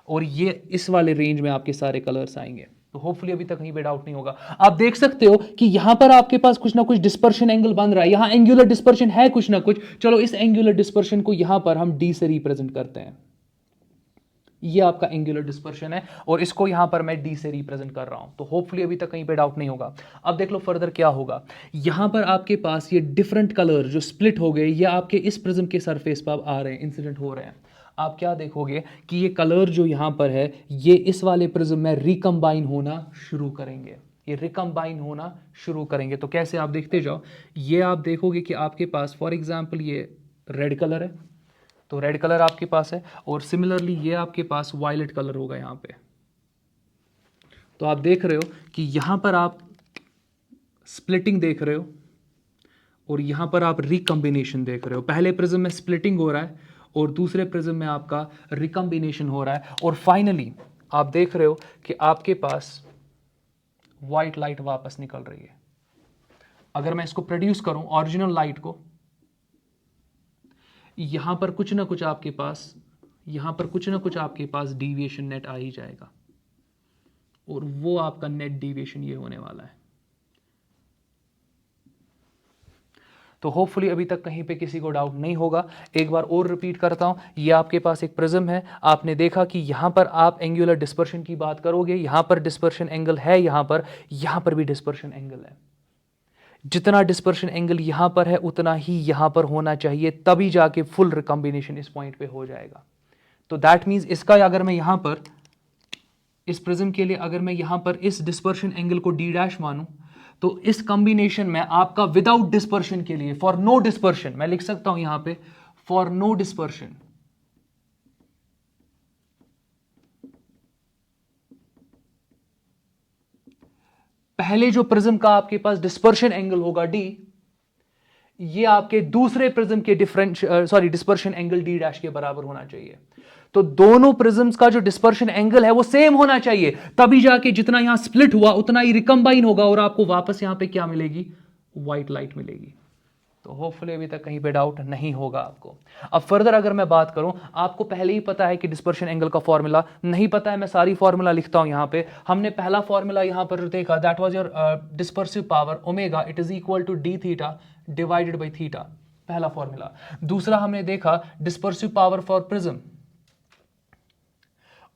और ये इस वाले रेंज में आपके सारे कलर्स आएंगे। तो होपफुली अभी तक कहीं पे डाउट नहीं होगा। आप देख सकते हो कि यहां पर आपके पास कुछ ना कुछ डिस्पर्शन एंगल बन रहा है, यहां एंगुलर डिस्पर्शन है कुछ ना कुछ। चलो इस एंगुलर डिस्पर्शन को यहां पर हम डी से रिप्रेजेंट करते हैं, ये आपका एंगुलर डिस्पर्शन है और इसको यहां पर मैं डी से रिप्रेजेंट कर रहा हूं। तो होपफुली अभी तक कहीं पे डाउट नहीं होगा। अब देख लो फर्दर क्या होगा। यहां पर आपके पास ये डिफरेंट कलर जो स्प्लिट हो गए, ये आपके इस प्रिज्म के सरफेस पर आ रहे हैं, इंसिडेंट हो रहे हैं। आप क्या देखोगे कि ये कलर जो यहां पर है, ये इस वाले प्रिज्म में रिकम्बाइन होना शुरू करेंगे, ये रिकम्बाइन होना शुरू करेंगे। तो कैसे, आप देखते जाओ, ये आप देखोगे कि आपके पास फॉर एग्जाम्पल ये रेड कलर है, तो रेड कलर आपके पास है, और सिमिलरली ये आपके पास वायलेट कलर होगा यहां पे। तो आप देख रहे हो कि यहां पर आप स्प्लिटिंग देख रहे हो और यहां पर आप रिकम्बिनेशन देख रहे हो। पहले प्रिज्म में स्प्लिटिंग हो रहा है और दूसरे प्रिज्म में आपका रिकम्बिनेशन हो रहा है, और फाइनली आप देख रहे हो कि आपके पास व्हाइट लाइट वापस निकल रही है। अगर मैं इसको प्रोड्यूस करूं ओरिजिनल लाइट को, यहां पर कुछ ना कुछ आपके पास, यहां पर कुछ ना कुछ आपके पास डिविएशन नेट आ ही जाएगा, और वो आपका नेट डिविएशन ये होने वाला है। तो होपफुली अभी तक कहीं पे किसी को डाउट नहीं होगा। एक बार और रिपीट करता हूं, ये आपके पास एक प्रिज्म है। आपने देखा कि यहां पर आप एंगुलर डिस्पर्शन की बात करोगे, यहां पर डिस्पर्शन एंगल है, यहां पर भी डिस्पर्शन एंगल है। जितना डिस्पर्शन एंगल यहां पर है उतना ही यहां पर होना चाहिए, तभी जाके फुल रिकॉम्बिनेशन इस पॉइंट पे हो जाएगा। तो दैट मींस इसका अगर मैं यहां पर इस प्रिज्म के लिए अगर मैं यहां पर इस डिस्पर्शन एंगल को डी डैश मानूं, तो इस कॉम्बिनेशन में आपका विदाउट डिस्पर्शन के लिए, फॉर नो डिस्पर्शन, मैं लिख सकता हूं यहां पे फॉर नो डिस्पर्शन, पहले जो प्रिज्म का आपके पास डिस्पर्शन एंगल होगा डी, ये आपके दूसरे प्रिज्म के डिस्पर्शन एंगल डी डैश के बराबर होना चाहिए। तो दोनों प्रिज्म्स का जो डिस्पर्शन एंगल है वो सेम होना चाहिए, तभी जाके जितना यहां स्प्लिट हुआ उतना ही रिकम्बाइन होगा और आपको वापस यहां पे क्या मिलेगी, व्हाइट लाइट मिलेगी। तो होपफुली अभी तक कहीं पे डाउट नहीं होगा आपको। अब फर्दर अगर मैं बात करूं, आपको पहले ही पता है कि डिस्पर्शन एंगल का फॉर्मूला, नहीं पता है मैं सारी फॉर्मूला लिखता हूं यहां पे। हमने पहला फॉर्मूला यहां पर देखा, that was your dispersive power omega, it is equal to D theta divided by theta, पहला फॉर्मूला। दूसरा हमने देखा डिस्पर्सिव पावर फॉर प्रिज्म,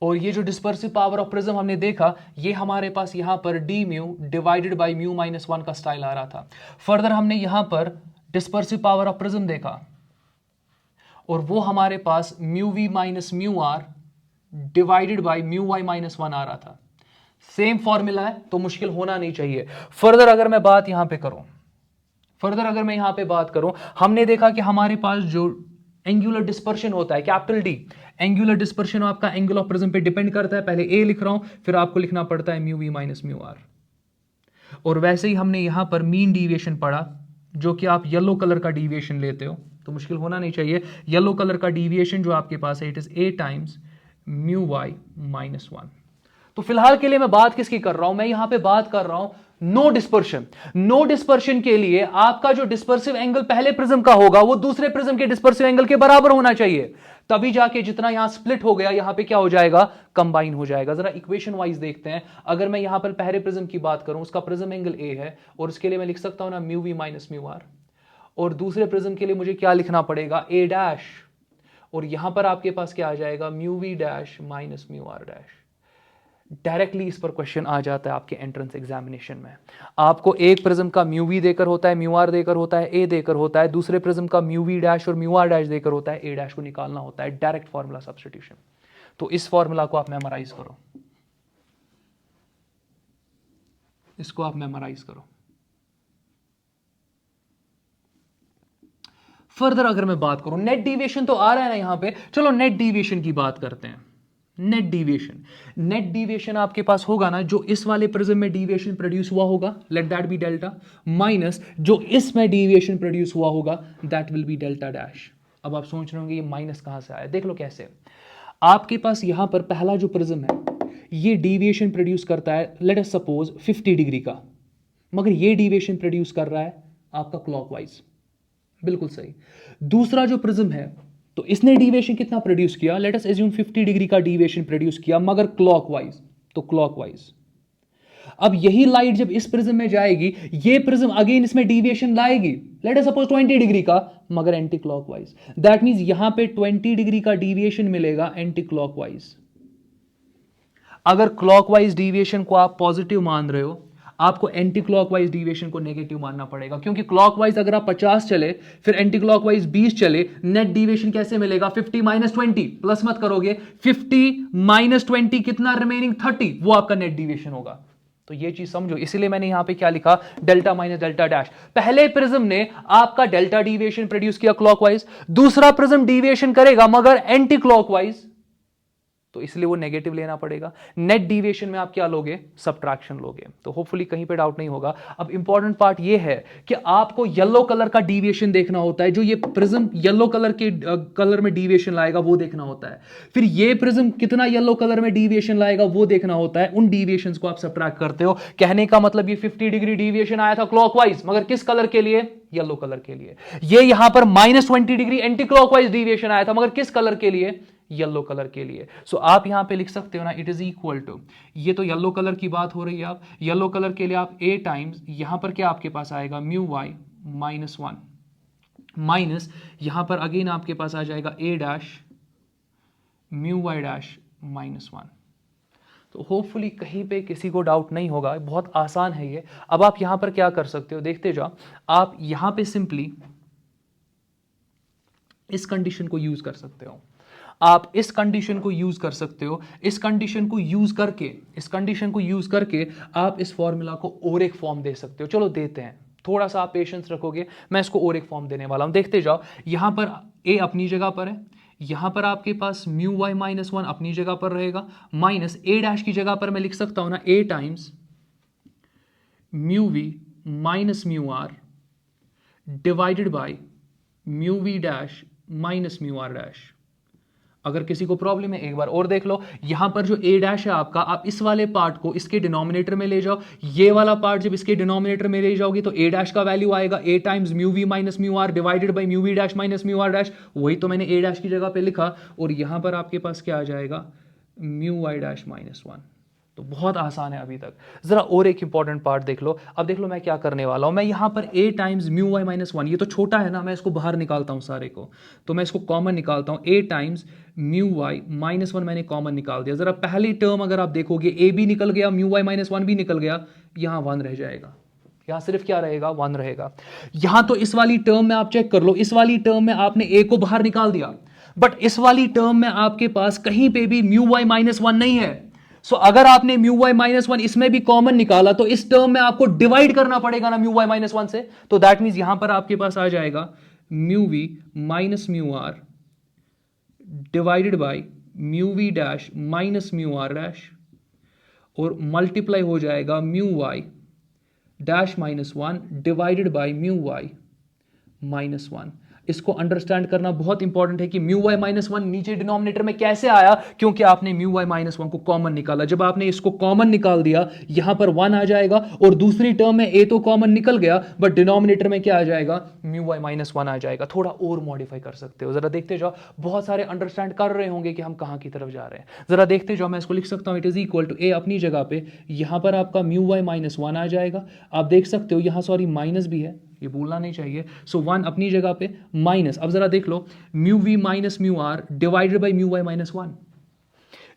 और ये जो डिस्पर्सिव पावर ऑफ प्रिज्म हमने देखा, ये हमारे पास यहां पर D mu divided by mu minus 1 का स्टाइल आ रहा था। फर्दर हमने यहां पर डिस्पर्सिव पावर ऑफ प्रिज्म देखा और वो हमारे पास mu we minus mu are divided by mu Y minus 1 आ रहा था। सेम फॉर्मूला है तो मुश्किल होना नहीं चाहिए। फर्दर अगर मैं बात यहां पे करूं, हमने देखा कि हमारे पास जो एंगुलर डिस्पर्शन होता है कैपिटल डी, एंगुलर डिस्पर्शन आपका एंगल ऑफ प्रिज्म पे डिपेंड करता है। पहले ए लिख रहा हूं, फिर आपको लिखना पड़ता है mu we minus mu are. और वैसे ही हमने यहां पर मीन डिविएशन पढ़ा, जो कि आप येलो कलर का डिविएशन लेते हो, तो मुश्किल होना नहीं चाहिए। येलो कलर का डिविएशन जो आपके पास है, it is A times mu Y minus 1। तो फिलहाल के लिए मैं बात किसकी कर रहा हूं, मैं यहां पे बात कर रहा हूं नो डिस्पर्शन। नो डिस्पर्शन के लिए आपका जो डिस्पर्सिव एंगल पहले प्रिज्म का होगा वो दूसरे प्रिज्म के डिस्पर्सिव एंगल के बराबर होना चाहिए, तभी जाके जितना यहां स्प्लिट हो गया यहां पे क्या हो जाएगा, कंबाइन हो जाएगा। जरा इक्वेशन वाइज देखते हैं। अगर मैं यहां पर पहले प्रिज्म की बात करूं, उसका प्रिज्म एंगल ए है और उसके लिए मैं लिख सकता हूं ना mu we minus mu are, और दूसरे प्रिज्म के लिए मुझे क्या लिखना पड़ेगा, ए डैश, और यहां पर आपके पास क्या आ जाएगा, mu we dash minus mu are dash. Directly इस पर क्वेश्चन आ जाता है आपके एंट्रेंस एग्जामिनेशन में। आपको एक प्रिज्म का म्यू वी देकर होता है, म्यू आर देकर होता है, ए देकर होता है, दूसरे प्रिज्म का म्यू वी डैश और म्यू आर डैश देकर होता है, ए डैश को निकालना होता है, डायरेक्ट फॉर्मूला सब्स्टिट्यूशन। तो इस फॉर्मूला को आप मेमोराइज करो, इसको आप मेमोराइज करो। फर्दर अगर मैं बात करूं, नेट डिविएशन तो आ रहा है ना यहां पे, चलो नेट डिविएशन की बात करते हैं। नेट डिविएशन आपके पास होगा ना, जो इस वाले प्रिज्म में डिविएशन प्रोड्यूस हुआ होगा, let that be delta, minus जो इसमें डिविएशन प्रोड्यूस हुआ होगा, that will be delta dash. अब आप सोच रहे होंगे ये माइनस कहां से आया, देख लो कैसे। आपके पास यहां पर पहला जो प्रिज्म है ये डिविएशन प्रोड्यूस करता है, लेट अस सपोज 50 डिग्री का, मगर ये डिविएशन प्रोड्यूस कर रहा है आपका क्लॉकवाइज, बिल्कुल सही। दूसरा जो प्रिज्म है तो इसने डिविएशन कितना प्रोड्यूस किया, लेट अस एज्यूम 50 डिग्री का डिविएशन प्रोड्यूस किया, मगर क्लॉकवाइज, तो क्लॉकवाइज। अब यही लाइट जब इस प्रिज्म में जाएगी, ये प्रिज्म अगेन इसमें डिविएशन लाएगी, लेट अस सपोज 20 डिग्री का, मगर एंटी क्लॉकवाइज। दैट मींस यहां पे 20 डिग्री का डिविएशन मिलेगा एंटी क्लॉकवाइज। अगर क्लॉकवाइज डिविएशन को आप पॉजिटिव मान रहे हो, आपको एंटी क्लॉकवाइज डिविएशन को नेगेटिव मानना पड़ेगा, क्योंकि क्लॉकवाइज अगर आप 50 चले फिर एंटी क्लॉकवाइज 20 चले, नेट डिविएशन कैसे मिलेगा, 50 माइनस 20, प्लस मत करोगे, 50 माइनस 20 कितना, रिमेनिंग 30, वो आपका नेट डिविएशन होगा। तो ये चीज समझो, इसीलिए मैंने यहां पे क्या लिखा, डेल्टा माइनस डेल्टा डैश। पहले प्रिज्म ने आपका डेल्टा डिविएशन प्रोड्यूस किया क्लॉकवाइज, दूसरा प्रिज्म डिविएशन करेगा मगर एंटी क्लॉकवाइज, तो इसलिए वो नेगेटिव लेना पड़ेगा। नेट डिविएशन में आप क्या लोगे, सबट्रैक्शन लोगे। तो होपफुली कहीं पे डाउट नहीं होगा। अब इंपॉर्टेंट पार्ट ये है कि आपको येलो कलर का डिविएशन देखना होता है, जो ये प्रिज्म येलो कलर के कलर में डिविएशन लाएगा वो देखना होता है, फिर ये प्रिज्म कितना येलो कलर में डिविएशन लाएगा वो देखना होता है। उन डिविएशंस को आप सबट्रैक्ट करते हो। कहने का मतलब ये 50 डिग्री डिविएशन आया था क्लॉकवाइज, मगर किस कलर के लिए, येलो कलर के लिए। ये यहां पर minus 20 degree anti clockwise deviation आया था, मगर किस कलर के लिए, येलो कलर के लिए। सो आप यहां पे लिख सकते हो ना, इट इज इक्वल टू, ये तो येलो कलर की बात हो रही है, आप येलो कलर के लिए आप a टाइम्स, यहां पर क्या आपके पास आएगा, म्यू वाई माइनस 1, माइनस यहां पर अगेन आपके पास आ जाएगा a dash mu Y dash minus 1। तो होपफुली कहीं पे किसी को डाउट नहीं होगा, बहुत आसान है ये। अब आप यहां पर क्या कर सकते हो, देखते जाओ। आप यहां पे सिंपली इस कंडीशन को यूज कर सकते हो, आप इस कंडीशन को यूज कर सकते हो। इस कंडीशन को यूज करके आप इस फॉर्मूला को और एक फॉर्म दे सकते हो। चलो देते हैं, थोड़ा सा आप पेशेंस रखोगे, मैं इसको और एक फॉर्म देने वाला हूं। देखते जाओ, यहां पर a अपनी जगह पर है, यहां पर आपके पास म्यू वाई माइनस 1 अपनी जगह पर रहेगा, माइनस a डैश की जगह पर मैं लिख सकता हूं ना, a times mu we minus mu are divided by mu we dash minus mu are dash. अगर किसी को प्रॉब्लम है एक बार और देख लो, यहां पर जो a डैश है आपका, आप इस वाले पार्ट को इसके डिनोमिनेटर में ले जाओ, ये वाला पार्ट जब इसके डिनोमिनेटर में ले जाओगे तो a डैश का वैल्यू आएगा a times mu we minus mu are divided by mu we dash minus mu are dash. वही तो मैंने a डैश की जगह पे लिखा, और यहां पर आपके पास क्या आ जाएगा, म्यू वाई डैश माइनस 1। तो बहुत आसान है अभी तक। जरा और एक इंपॉर्टेंट पार्ट देख लो। अब देख लो मैं क्या करने वाला हूं, मैं यहां पर a times mu Y minus 1, ये तो छोटा है ना, मैं इसको बाहर निकालता हूं सारे को, तो मैं इसको कॉमन निकालता हूं, a times mu Y minus 1 मैंने कॉमन निकाल दिया। जरा पहली टर्म अगर आप देखोगे, a भी निकल गया, म्यू वाई माइनस 1 भी निकल गया, यहां 1 रह जाएगा, यहां सिर्फ क्या रहेगा, 1 रहेगा। यहां तो इस वाली टर्म में आप चेक कर लो, इस वाली टर्म में आपने a को बाहर निकाल दिया, बट इस वाली टर्म में आपके पास कहीं पे भी म्यू वाई माइनस 1 नहीं है। सो अगर आपने म्यू वाई माइनस 1 इसमें भी कॉमन निकाला, तो इस टर्म में आपको डिवाइड करना पड़ेगा ना म्यू वाई माइनस 1 से, तो दैट मींस यहां पर आपके पास आ जाएगा mu we minus mu are divided by mu we dash minus mu are dash, और मल्टीप्लाई हो जाएगा mu Y dash minus 1 divided by mu Y minus 1। इसको अंडरस्टैंड करना बहुत इंपॉर्टेंट है कि म्यू वाई माइनस 1 नीचे डिनोमिनेटर में कैसे आया, क्योंकि आपने म्यू वाई माइनस 1 को कॉमन निकाला। जब आपने इसको कॉमन निकाल दिया, यहां पर 1 आ जाएगा, और दूसरी टर्म में a तो कॉमन निकल गया, बट डिनोमिनेटर में क्या आ जाएगा, म्यू वाई माइनस 1 आ जाएगा। थोड़ा और मॉडिफाई कर सकते हो, जरा देखते जाओ। बहुत सारे अंडरस्टैंड कर रहे होंगे कि हम कहां की तरफ जा रहे हैं, जरा देखते जाओ। मैं इसको लिख सकता हूं, it is equal to a अपनी जगह पे, यहां पर आपका म्यू वाई माइनस 1 आ जाएगा। आप देख सकते हो यहां सॉरी माइनस भी है, ये भूलना नहीं चाहिए। सो 1 अपनी जगह पे, माइनस, अब जरा देख लो, mu we minus mu are divided by mu Y minus 1,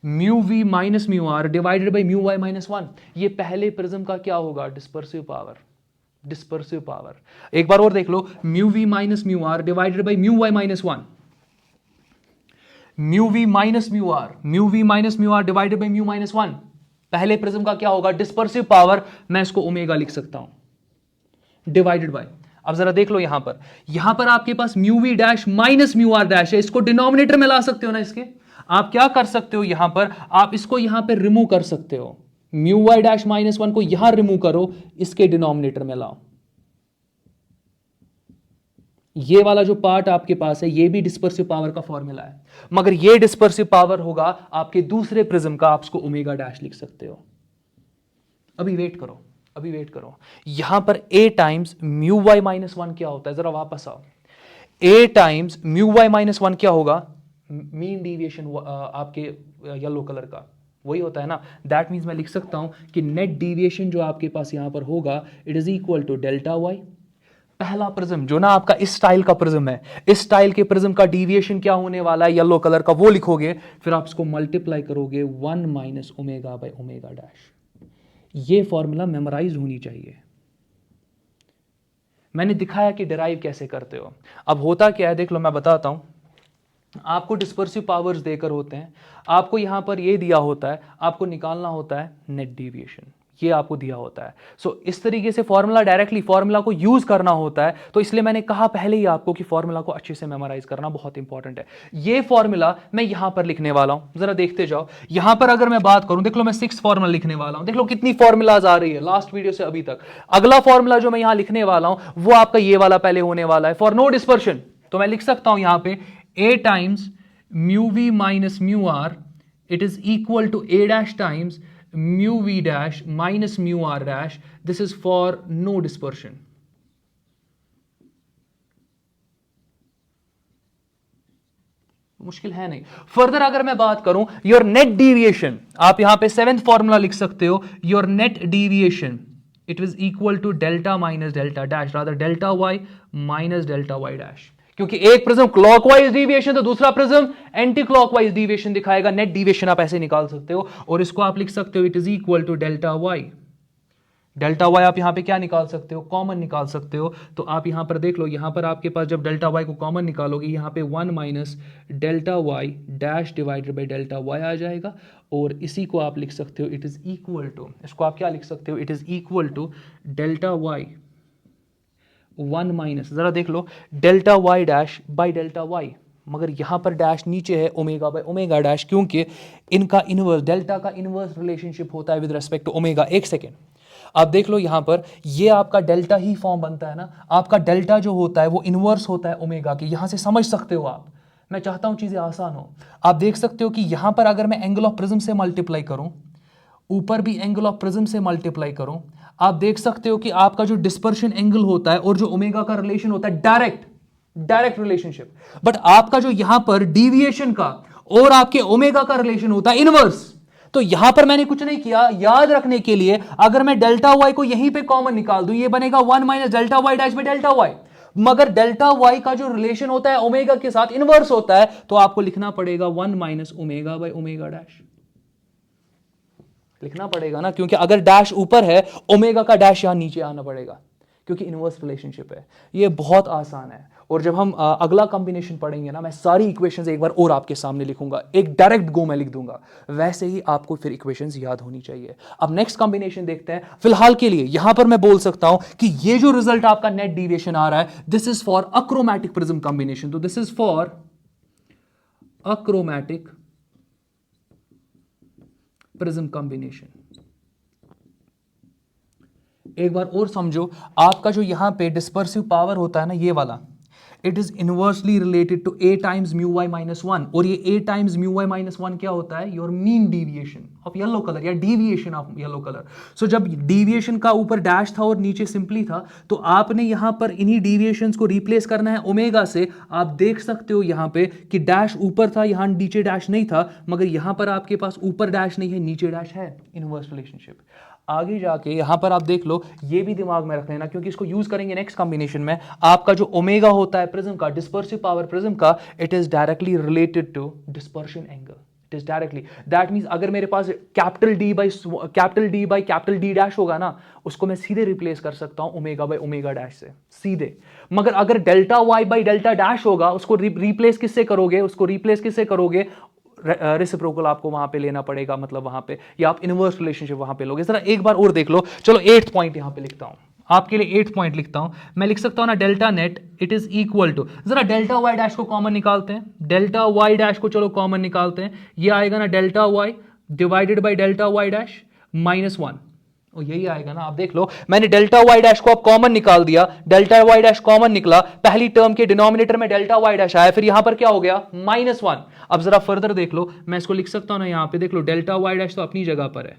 mu we minus mu are divided by mu Y minus 1। ये पहले प्रिज्म का क्या होगा, डिस्पर्सिव पावर, डिस्पर्सिव पावर। एक बार और देख लो, mu we minus mu are divided by mu Y minus 1, mu we minus mu are divided by mu minus 1। पहले प्रिज्म का क्या होगा, डिस्पर्सिव पावर। मैं इसको ओमेगा लिख सकता हूं, डिवाइडेड बाय, अब जरा देख लो यहां पर आपके पास mu we dash minus mu are dash है, इसको डिनोमिनेटर में ला सकते हो ना इसके। आप क्या कर सकते हो यहां पर, आप इसको यहां पर रिमूव कर सकते हो, mu Y dash minus one को यहां रिमूव करो, इसके डिनोमिनेटर में लाओ। ये वाला जो पार्ट आपके पास है ये भी डिस्पर्सिव पावर का फॉर्मूला है, मगर ये डिस्पर्सिव पावर होगा आपके दूसरे प्रिज्म का, आप उसको ओमेगा डैश लिख सकते हो। अभी वेट करो, यहां पर a times mu Y minus one क्या होता है, जरा वापस आओ। a times mu Y minus one क्या होगा, मीन डिविएशन आपके येलो कलर का वही होता है ना। दैट मीन्स मैं लिख सकता हूं कि नेट डिविएशन जो आपके पास यहां पर होगा, it is equal to delta Y. पहला प्रिज्म जो ना आपका इस स्टाइल का प्रिज्म है, इस स्टाइल के प्रिज्म का डिविएशन क्या होने वाला है येलो कलर का, वो लिखोगे, फिर आप इसको मल्टीप्लाई करोगे 1 minus omega by omega dash. ये फॉर्मूला मेमोराइज होनी चाहिए। मैंने दिखाया कि डिराइव कैसे करते हो। अब होता क्या है देख लो, मैं बताता हूं। आपको डिस्पर्सिव पावर्स देकर होते हैं, आपको यहां पर ये दिया होता है, आपको निकालना होता है नेट डिविएशन, ये आपको दिया होता है। सो इस तरीके से फॉर्मूला डायरेक्टली फॉर्मूला को यूज करना होता है। तो इसलिए मैंने कहा पहले ही आपको कि फॉर्मूला को अच्छे से मेमोराइज करना बहुत इंपॉर्टेंट है। ये फॉर्मूला मैं यहां पर लिखने वाला हूं, जरा देखते जाओ। यहां पर अगर मैं बात करूं, देख लो मैं 6 फॉर्मूला लिखने वाला हूं, देख लो कितनी फॉर्मूलाज आ रही है लास्ट वीडियो से अभी तक। अगला फॉर्मूला जो मैं यहां लिखने वाला हूं वो आपका ये वाला पहले होने वाला है, फॉर नो डिस्पर्शन। तो मैं लिख सकता हूं यहां पे a times mu we minus mu R, it is equal to a dash times mu v dash minus mu r dash. This is for no dispersion. मुश्किल है नहीं। फर्दर अगर मैं बात करूं, योर नेट डिविएशन, आप यहां पे 7th फॉर्मूला लिख सकते हो, your net deviation it is equal to delta minus delta dash, rather delta Y minus delta Y dash. क्योंकि एक प्रिज्म क्लॉकवाइज डिविएशन तो दूसरा प्रिज्म एंटी क्लॉकवाइज डिविएशन दिखाएगा। नेट डिविएशन आप ऐसे निकाल सकते हो, और इसको आप लिख सकते हो it is equal to delta Y. Delta Y आप यहां पे क्या निकाल सकते हो, कॉमन निकाल सकते हो। तो आप यहां पर देख लो, यहां पर आपके पास जब डेल्टा वाई को कॉमन निकालोगे, यहां पे 1 minus delta Y dash divided by delta y आ जाएगा, और इसी को आप लिख सकते हो इट इज इक्वल टू, इसको आप क्या लिख सकते हो, it is equal to delta y 1 minus, जरा देख लो, delta Y dash by delta Y, मगर यहां पर डैश नीचे है ओमेगा बाई ओमेगा डैश, क्योंकि इनका इनवर्स, डेल्टा का इनवर्स रिलेशनशिप होता है विद रेस्पेक्ट टू ओमेगा। एक सेकेंड, आप देख लो यहां पर ये आपका डेल्टा ही फॉर्म बनता है ना, आपका डेल्टा जो होता है वो इनवर्स होता है ओमेगा के, यहां से समझ सकते हो आप। मैं चाहता हूं चीजें आसान हो। आप देख सकते हो कि यहां पर अगर मैं एंगल ऑफ प्रिज्म से मल्टीप्लाई करूं, ऊपर भी एंगल ऑफ प्रिज्म से मल्टीप्लाई करूं, आप देख सकते हो कि आपका जो डिस्पर्शन एंगल होता है और जो ओमेगा का रिलेशन होता है डायरेक्ट रिलेशनशिप, बट आपका जो यहां पर डिविएशन का और आपके ओमेगा का रिलेशन होता है इनवर्स। तो यहां पर मैंने कुछ नहीं किया, याद रखने के लिए अगर मैं डेल्टा वाई को यहीं पे कॉमन निकाल दूं, ये बनेगा 1 minus delta Y dash by delta Y, मगर डेल्टा वाई का जो रिलेशन होता है ओमेगा के साथ इनवर्स होता है, तो आपको लिखना पड़ेगा 1 minus omega by omega dash, लिखना पड़ेगा ना, क्योंकि अगर डैश ऊपर है ओमेगा का डैश यहां नीचे आना पड़ेगा, क्योंकि इनवर्स रिलेशनशिप है। ये बहुत आसान है, और जब हम अगला कॉम्बिनेशन पढ़ेंगे ना, मैं सारी इक्वेशंस एक बार और आपके सामने लिखूंगा, एक डायरेक्ट गो में लिख दूंगा, वैसे ही आपको फिर इक्वेशंस याद होनी चाहिए। अब नेक्स्ट कॉम्बिनेशन देखते हैं। फिलहाल के लिए यहां पर मैं बोल सकता हूं कि ये जो रिजल्ट आपका नेट डिविएशन आ रहा है, this is for achromatic prism combination. तो this is for achromatic prism combination. एक बार और समझो, आपका जो यहां पे डिस्पर्सिव पावर होता है ना, ये वाला, it is inversely related to a times mu Y minus one, और ये a times mu Y minus one क्या होता है, your mean deviation of yellow colour या deviation of yellow colour. So जब डिविएशन का ऊपर डैश था और नीचे सिंपली था, तो आपने यहां पर इन्हीं डिविएशंस को रिप्लेस करना है ओमेगा से। आप देख सकते हो यहां पे कि डैश ऊपर था, यहां नीचे डैश नहीं था, मगर यहां पर आपके पास ऊपर डैश नहीं है, नीचे डैश है, इनवर्स रिलेशनशिप। आगे जाके यहां पर आप देख लो, ये भी दिमाग में रख लेना, क्योंकि इसको यूज करेंगे नेक्स्ट कॉम्बिनेशन में। आपका जो ओमेगा होता है प्रिज्म का, डिस्पर्सिव पावर प्रिज्म का, it is directly related to dispersion angle, it is directly. That means अगर मेरे पास capital D by capital D dash होगा ना, उसको मैं सीधे रिप्लेस कर सकता हूं ओमेगा बाई ओमेगा डैश से, सीधे। मगर अगर delta Y by delta dash होगा, उसको रिप्लेस किससे करोगे, रेसिप्रोकल आपको वहां पे लेना पड़ेगा, मतलब वहां पे, या आप इनवर्स रिलेशनशिप वहां पे लोगे। जरा एक बार और देख लो। चलो 8th पॉइंट यहां पे लिखता हूं, आपके लिए 8 पॉइंट लिखता हूं, मैं लिख सकता हूं ना delta net it is equal to, जरा डेल्टा वाई डैश को कॉमन निकालते हैं, डेल्टा वाई डैश को चलो कॉमन निकालते हैं, ये आएगा ना delta Y divided by delta Y dash -1, और यही आएगा ना। आप देख लो मैंने डेल्टा वाई डैश को अब कॉमन निकाल दिया, डेल्टा वाई डैश कॉमन निकला, पहली टर्म के डिनोमिनेटर में डेल्टा वाई डैश आया, फिर यहां पर क्या हो गया -1। अब जरा फर्दर देख लो, मैं इसको लिख सकता हूं ना, यहां पे देख लो डेल्टा वाई डैश तो अपनी जगह पर है,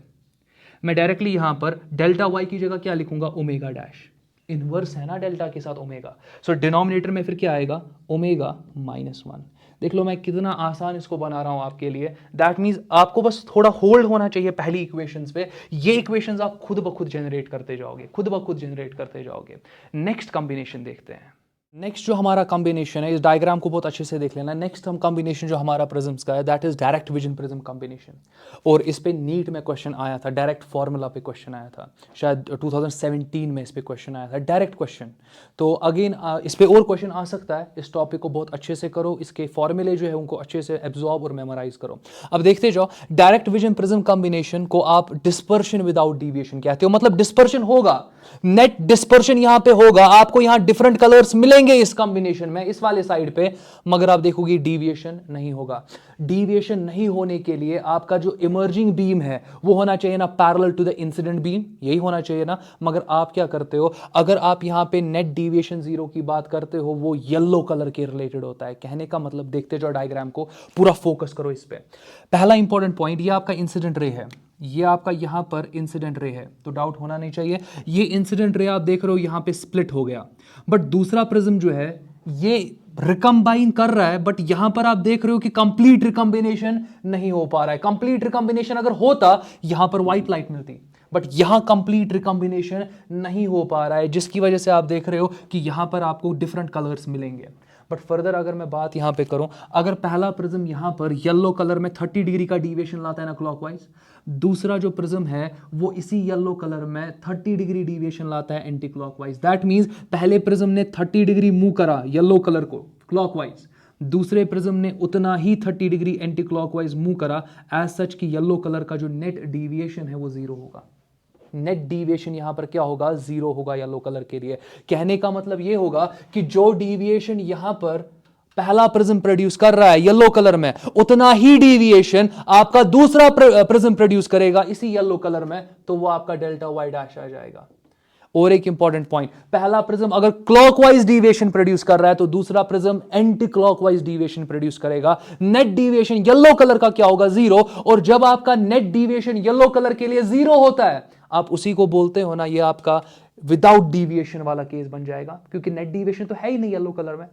मैं डायरेक्टली यहां पर डेल्टा वाई की जगह क्या लिखूंगा ओमेगा डैश, इनवर्स है ना डेल्टा के साथ ओमेगा, सो डिनोमिनेटर में फिर क्या आएगा ओमेगा -1। देख लो मैं कितना आसान इसको बना रहा हूं आपके लिए, दैट मींस आपको बस थोड़ा होल्ड होना चाहिए पहली इक्वेशंस पे, ये इक्वेशंस आप खुद ब खुद जनरेट करते जाओगे, खुद ब खुद जनरेट करते जाओगे। नेक्स्ट कॉम्बिनेशन देखते हैं। नेक्स्ट जो हमारा कॉम्बिनेशन है, इस डायग्राम को बहुत अच्छे से देख लेना, नेक्स्ट हम कॉम्बिनेशन जो हमारा प्रिज्म्स का है that is direct vision prism combination, और इस पे नीट में क्वेश्चन आया था, डायरेक्ट फार्मूला पे क्वेश्चन आया था, शायद 2017 में इस पे क्वेश्चन आया था, डायरेक्ट क्वेश्चन। तो अगेन इस पे और क्वेश्चन आ सकता है, इस टॉपिक को बहुत अच्छे से करो, इसके फॉर्मूले जो है उनको अच्छे से एब्जॉर्ब और मेमोराइज करो। अब देखते जाओ, डायरेक्ट विजन प्रिज्म कॉम्बिनेशन को आप डिस्पर्शन विदाउट डिविएशन कहते हो, मतलब डिस्पर्शन होगा, नेट डिस्पर्शन यहां पे होगा, आपको यहां डिफरेंट कलर्स मिलेंगे इस कॉम्बिनेशन में इस वाले साइड पे, मगर आप देखोगे डिविएशन नहीं होगा। डिविएशन नहीं होने के लिए आपका जो इमर्जिंग बीम है वो होना चाहिए ना parallel to the incident beam, यही होना चाहिए ना, मगर आप क्या करते हो, अगर आप यहां पे नेट डिविएशन 0 की बात करते हो वो येलो कलर के रिलेटेड होता है। कहने का मतलब देखते जाओ डायग्राम को, पूरा फोकस करो इस पे। पहला इंपॉर्टेंट पॉइंट, ये आपका इंसिडेंट रे है, ये आपका यहां पर इंसिडेंट रे है, तो डाउट होना नहीं चाहिए, ये इंसिडेंट रे आप देख रहे हो यहां पे स्प्लिट हो गया, बट दूसरा प्रिज्म जो है ये रिकम्बाइन कर रहा है, बट यहां पर आप देख रहे हो कि कंप्लीट रिकम्बिनेशन नहीं हो पा रहा है। कंप्लीट रिकम्बिनेशन अगर होता यहां पर व्हाइट लाइट मिलती, बट यहां कंप्लीट रिकम्बिनेशन नहीं हो पा रहा है, जिसकी वजह से आप देख रहे हो कि यहां पर आपको डिफरेंट कलर्स मिलेंगे। बट फर्दर अगर मैं बात यहां पे करूं, अगर पहला प्रिज्म यहां पर येलो कलर में 30 डिग्री का डिविएशन लाता है ना क्लॉकवाइज, दूसरा जो प्रिज्म है वो इसी येलो कलर में 30 डिग्री डिविएशन लाता है एंटी क्लॉकवाइज। दैट मींस पहले प्रिज्म ने 30 डिग्री मूव करा येलो कलर को क्लॉकवाइज, दूसरे प्रिज्म ने उतना ही 30 डिग्री एंटी क्लॉकवाइज मूव करा, एज सच कि येलो कलर का जो नेट डिविएशन है वो 0 होगा। नेट डिविएशन यहां पर क्या होगा 0 होगा येलो कलर के लिए। कहने का मतलब यह होगा कि जो डिविएशन यहां पर पहला प्रिज्म प्रोड्यूस कर रहा है येलो कलर में, उतना ही डिविएशन आपका दूसरा प्रिज्म प्रोड्यूस करेगा इसी येलो कलर में, तो वो आपका डेल्टा वाई डैश आ जाएगा। और एक इंपॉर्टेंट पॉइंट, पहला प्रिज्म अगर क्लॉकवाइज डिविएशन प्रोड्यूस कर रहा है तो दूसरा prism anticlockwise deviation produce करेगा। नेट डिविएशन येलो कलर का क्या होगा 0, और जब आपका नेट डिविएशन येलो कलर के लिए 0 होता है, आप उसी को बोलते हो ना, ये आपका विदाउट डिविएशन वाला केस बन जाएगा, क्योंकि नेट डिविएशन तो है ही नहीं येलो कलर में।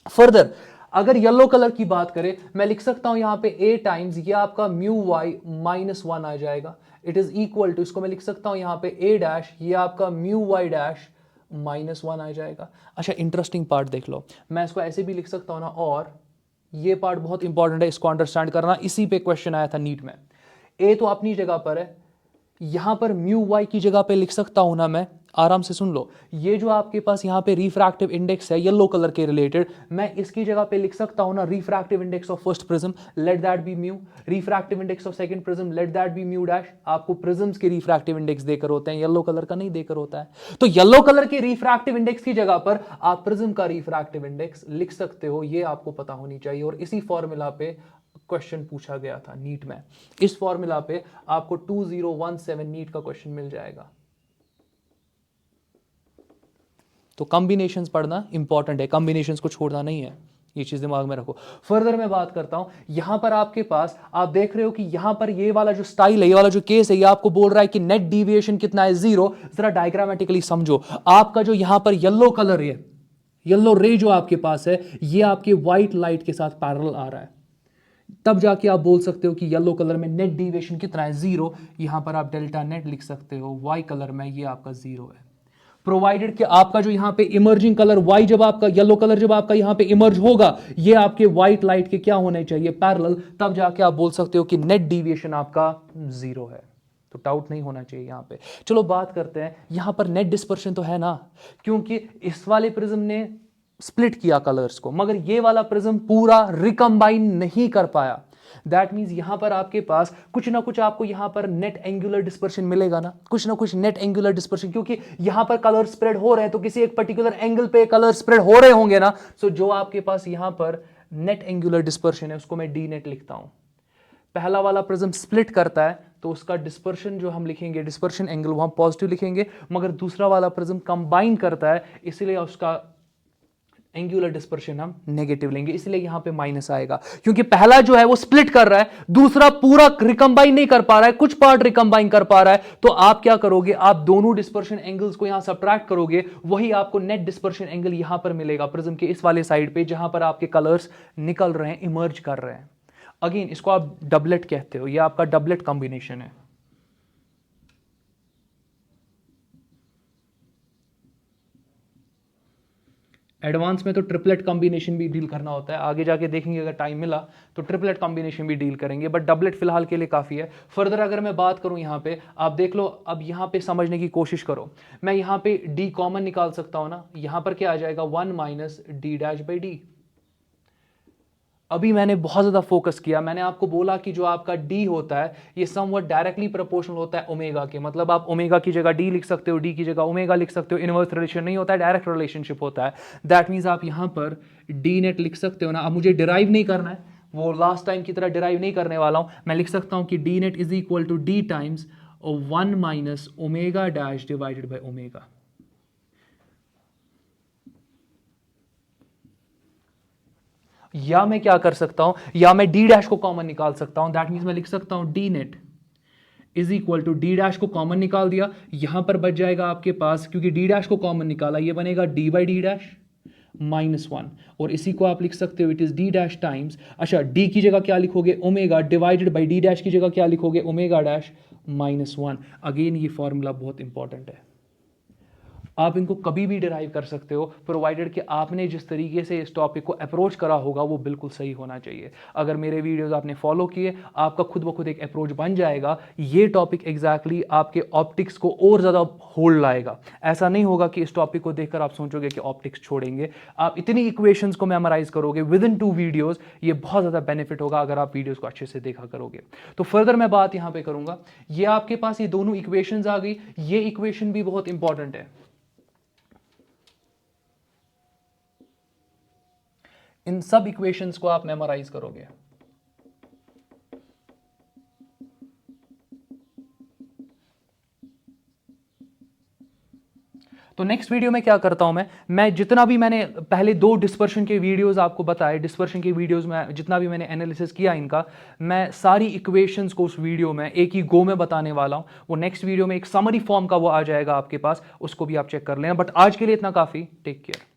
फर्दर अगर येलो कलर की बात करें, मैं लिख सकता हूं यहां पे a टाइम्स ये आपका म्यू वाई -1 आ जाएगा, इट इज इक्वल टू, इसको मैं लिख सकता हूं यहां पे a डैश ये आपका म्यू वाई डैश -1 आ जाएगा। अच्छा इंटरेस्टिंग पार्ट देख लो, मैं इसको ऐसे भी लिख सकता हूं ना, और ये पार्ट बहुत इंपॉर्टेंट है, इसको अंडरस्टैंड करना, इसी पे क्वेश्चन आया था नीट में। a तो अपनी जगह पर है, यहां पर म्यू वाई की जगह पे लिख सकता हूं ना मैं, आराम से सुन लो, ये जो आपके पास यहां पे रिफ्रैक्टिव इंडेक्स है येलो कलर के रिलेटेड, मैं इसकी जगह पे लिख सकता हूं ना refractive index of first prism, let that be mu, refractive index of second prism, let that be mu dash. आपको प्रिज्म्स के रिफ्रैक्टिव इंडेक्स देकर होते हैं, येलो कलर का नहीं देकर होता है, तो येलो कलर के रिफ्रैक्टिव इंडेक्स की जगह पर आप प्रिज्म का रिफ्रैक्टिव इंडेक्स लिख सकते हो, ये आपको पता होनी चाहिए। और इसी फॉर्मूला पे क्वेश्चन पूछा गया था नीट में, इस फॉर्मूला पे आपको 2017 नीट का क्वेश्चन मिल जाएगा। तो कॉम्बिनेशंस पढ़ना इंपॉर्टेंट है, कॉम्बिनेशंस को छोड़ना नहीं है, ये चीज दिमाग में रखो। फर्दर मैं बात करता हूं, यहां पर आपके पास आप देख रहे हो कि यहां पर ये वाला जो स्टाइल है, ये वाला जो केस है, ये आपको बोल रहा है कि नेट डिविएशन कितना है 0। जरा डायग्रामेटिकली समझो, आपका जो यहां पर येलो कलर है, येलो रे जो आपके पास है, ये आपके व्हाइट लाइट के साथ पैरेलल आ रहा है, तब जाके आप बोल सकते हो कि येलो कलर में नेट डिविएशन कितना है 0। यहां पर आप डेल्टा नेट लिख सकते हो, वाई कलर में ये आपका 0 है, प्रोवाइडेड कि आपका जो यहां पे इमर्जिंग कलर वाई, जब आपका येलो कलर जब आपका यहां पे इमर्ज होगा, ये आपके व्हाइट लाइट के क्या होने चाहिए पैरेलल, तब जाके आप बोल सकते हो कि नेट डिविएशन आपका 0 है। तो डाउट नहीं होना चाहिए यहां पे। चलो बात करते हैं, यहां पर नेट डिस्पर्शन तो है ना, क्योंकि इस वाले प्रिज्म ने स्प्लिट किया कलर्स को, मगर ये वाला प्रिज्म पूरा रिकम्बाइन नहीं कर पाया। दैट मीन्स यहाँ पर आपके पास कुछ ना कुछ आपको यहाँ पर नेट एंगुलर डिस्पर्शन मिलेगा ना, कुछ ना कुछ नेट एंगुलर डिस्पर्शन, क्योंकि यहाँ पर कलर स्प्रेड हो रहे हैं तो किसी एक पर्टिकुलर एंगल पे कलर स्प्रेड हो रहे होंगे ना। सो जो आपके पास यहाँ पर नेट एंगुलर डिस्पर्शन है उसको मैं डी नेट लिखता हूं। पहला वाला प्रिज्म स्प्लिट करता है तो उसका डिस्पर्शन जो हम लिखेंगे, डिस्पर्शन एंगल वहां पॉजिटिव लिखेंगे, मगर दूसरा वाला प्रिज्म कंबाइन करता है इसलिए उसका एंगुलर डिस्पर्शन हम नेगेटिव लेंगे, इसलिए यहां पे माइनस आएगा, क्योंकि पहला जो है वो स्प्लिट कर रहा है, दूसरा पूरा रिकंबाइन नहीं कर पा रहा है, कुछ पार्ट रिकंबाइन कर पा रहा है। तो आप क्या करोगे, आप दोनों डिस्पर्शन एंगल्स को यहां सब्ट्रैक्ट करोगे, वही आपको नेट डिस्पर्शन एंगल यहां पर मिलेगा प्रिज्म के इस वाले साइड पे जहां पर आपके कलर्स निकल रहे हैं, इमर्ज कर रहे हैं। अगेन इसको आप डबलेट कहते हो, यह आपका डबलेट कॉम्बिनेशन है। एडवांस में तो ट्रिपलेट कॉम्बिनेशन भी डील करना होता है, आगे जाके देखेंगे अगर टाइम मिला तो ट्रिपलेट कॉम्बिनेशन भी डील करेंगे, बट डबलेट फिलहाल के लिए काफ़ी है। फर्दर अगर मैं बात करूं यहाँ पे, आप देख लो, अब यहाँ पे समझने की कोशिश करो, मैं यहाँ पे डी कॉमन निकाल सकता हूँ ना, यहाँ पर क्या आ जाएगा 1 minus D dash by D. अभी मैंने बहुत ज़्यादा फोकस किया, मैंने आपको बोला कि जो आपका D होता है ये समवट डायरेक्टली प्रोपोर्शनल होता है ओमेगा के, मतलब आप ओमेगा की जगह D लिख सकते हो, D की जगह ओमेगा लिख सकते हो, इनवर्स रिलेशन नहीं होता है, डायरेक्ट रिलेशनशिप होता है। दैट मीन्स आप यहाँ पर D नेट लिख सकते हो ना। अब मुझे डिराइव नहीं करना है, वो लास्ट टाइम की तरह डिराइव नहीं करने वाला हूँ, मैं लिख सकता हूँ कि D net is equal to D times 1 minus omega dash divided by omega. या मैं क्या कर सकता हूं, या मैं डी डैश को कॉमन निकाल सकता हूं, दैट मीन्स मैं लिख सकता हूं D net is equal to D dash को कॉमन निकाल दिया, यहां पर बच जाएगा आपके पास, क्योंकि डी डैश को कॉमन निकाला, ये बनेगा डी बाई डी डैश -1, और इसी को आप लिख सकते हो it is D dash times, अच्छा डी की जगह क्या लिखोगे omega, divided by D dash की जगह क्या लिखोगे ओमेगा डैश -1। अगेन ये फॉर्मूला बहुत इंपॉर्टेंट है, आप इनको कभी भी डिराइव कर सकते हो, प्रोवाइडेड कि आपने जिस तरीके से इस टॉपिक को अप्रोच करा होगा वो बिल्कुल सही होना चाहिए। अगर मेरे वीडियोस आपने फॉलो किए, आपका खुद ब खुद एक अप्रोच बन जाएगा, ये टॉपिक एग्जैक्टली आपके ऑप्टिक्स को और ज़्यादा होल्ड लाएगा। ऐसा नहीं होगा कि इस टॉपिक को देखकर आप सोचोगे कि ऑप्टिक्स छोड़ेंगे, आप इतनी इक्वेशंस को मेमोराइज करोगे विद इन 2 वीडियोज़, ये बहुत ज़्यादा बेनिफिट होगा अगर आप वीडियोज़ को अच्छे से देखा करोगे। तो फर्दर मैं बात यहाँ पे करूँगा, ये आपके पास ये दोनों इक्वेशंस आ गई, ये इक्वेशन भी बहुत इंपॉर्टेंट है, इन सब इक्वेशंस को आप मेमोराइज करोगे। तो नेक्स्ट वीडियो में क्या करता हूं मैं जितना भी मैंने पहले 2 डिस्पर्शन के वीडियोस आपको बताए, डिस्पर्शन के वीडियोस में जितना भी मैंने एनालिसिस किया इनका, मैं सारी इक्वेशंस को उस वीडियो में एक ही गो में बताने वाला हूं। वो नेक्स्ट वीडियो में एक समरी फॉर्म का वो आ जाएगा आपके पास, उसको भी आप चेक कर लेना। बट आज के लिए इतना काफी, टेक केयर।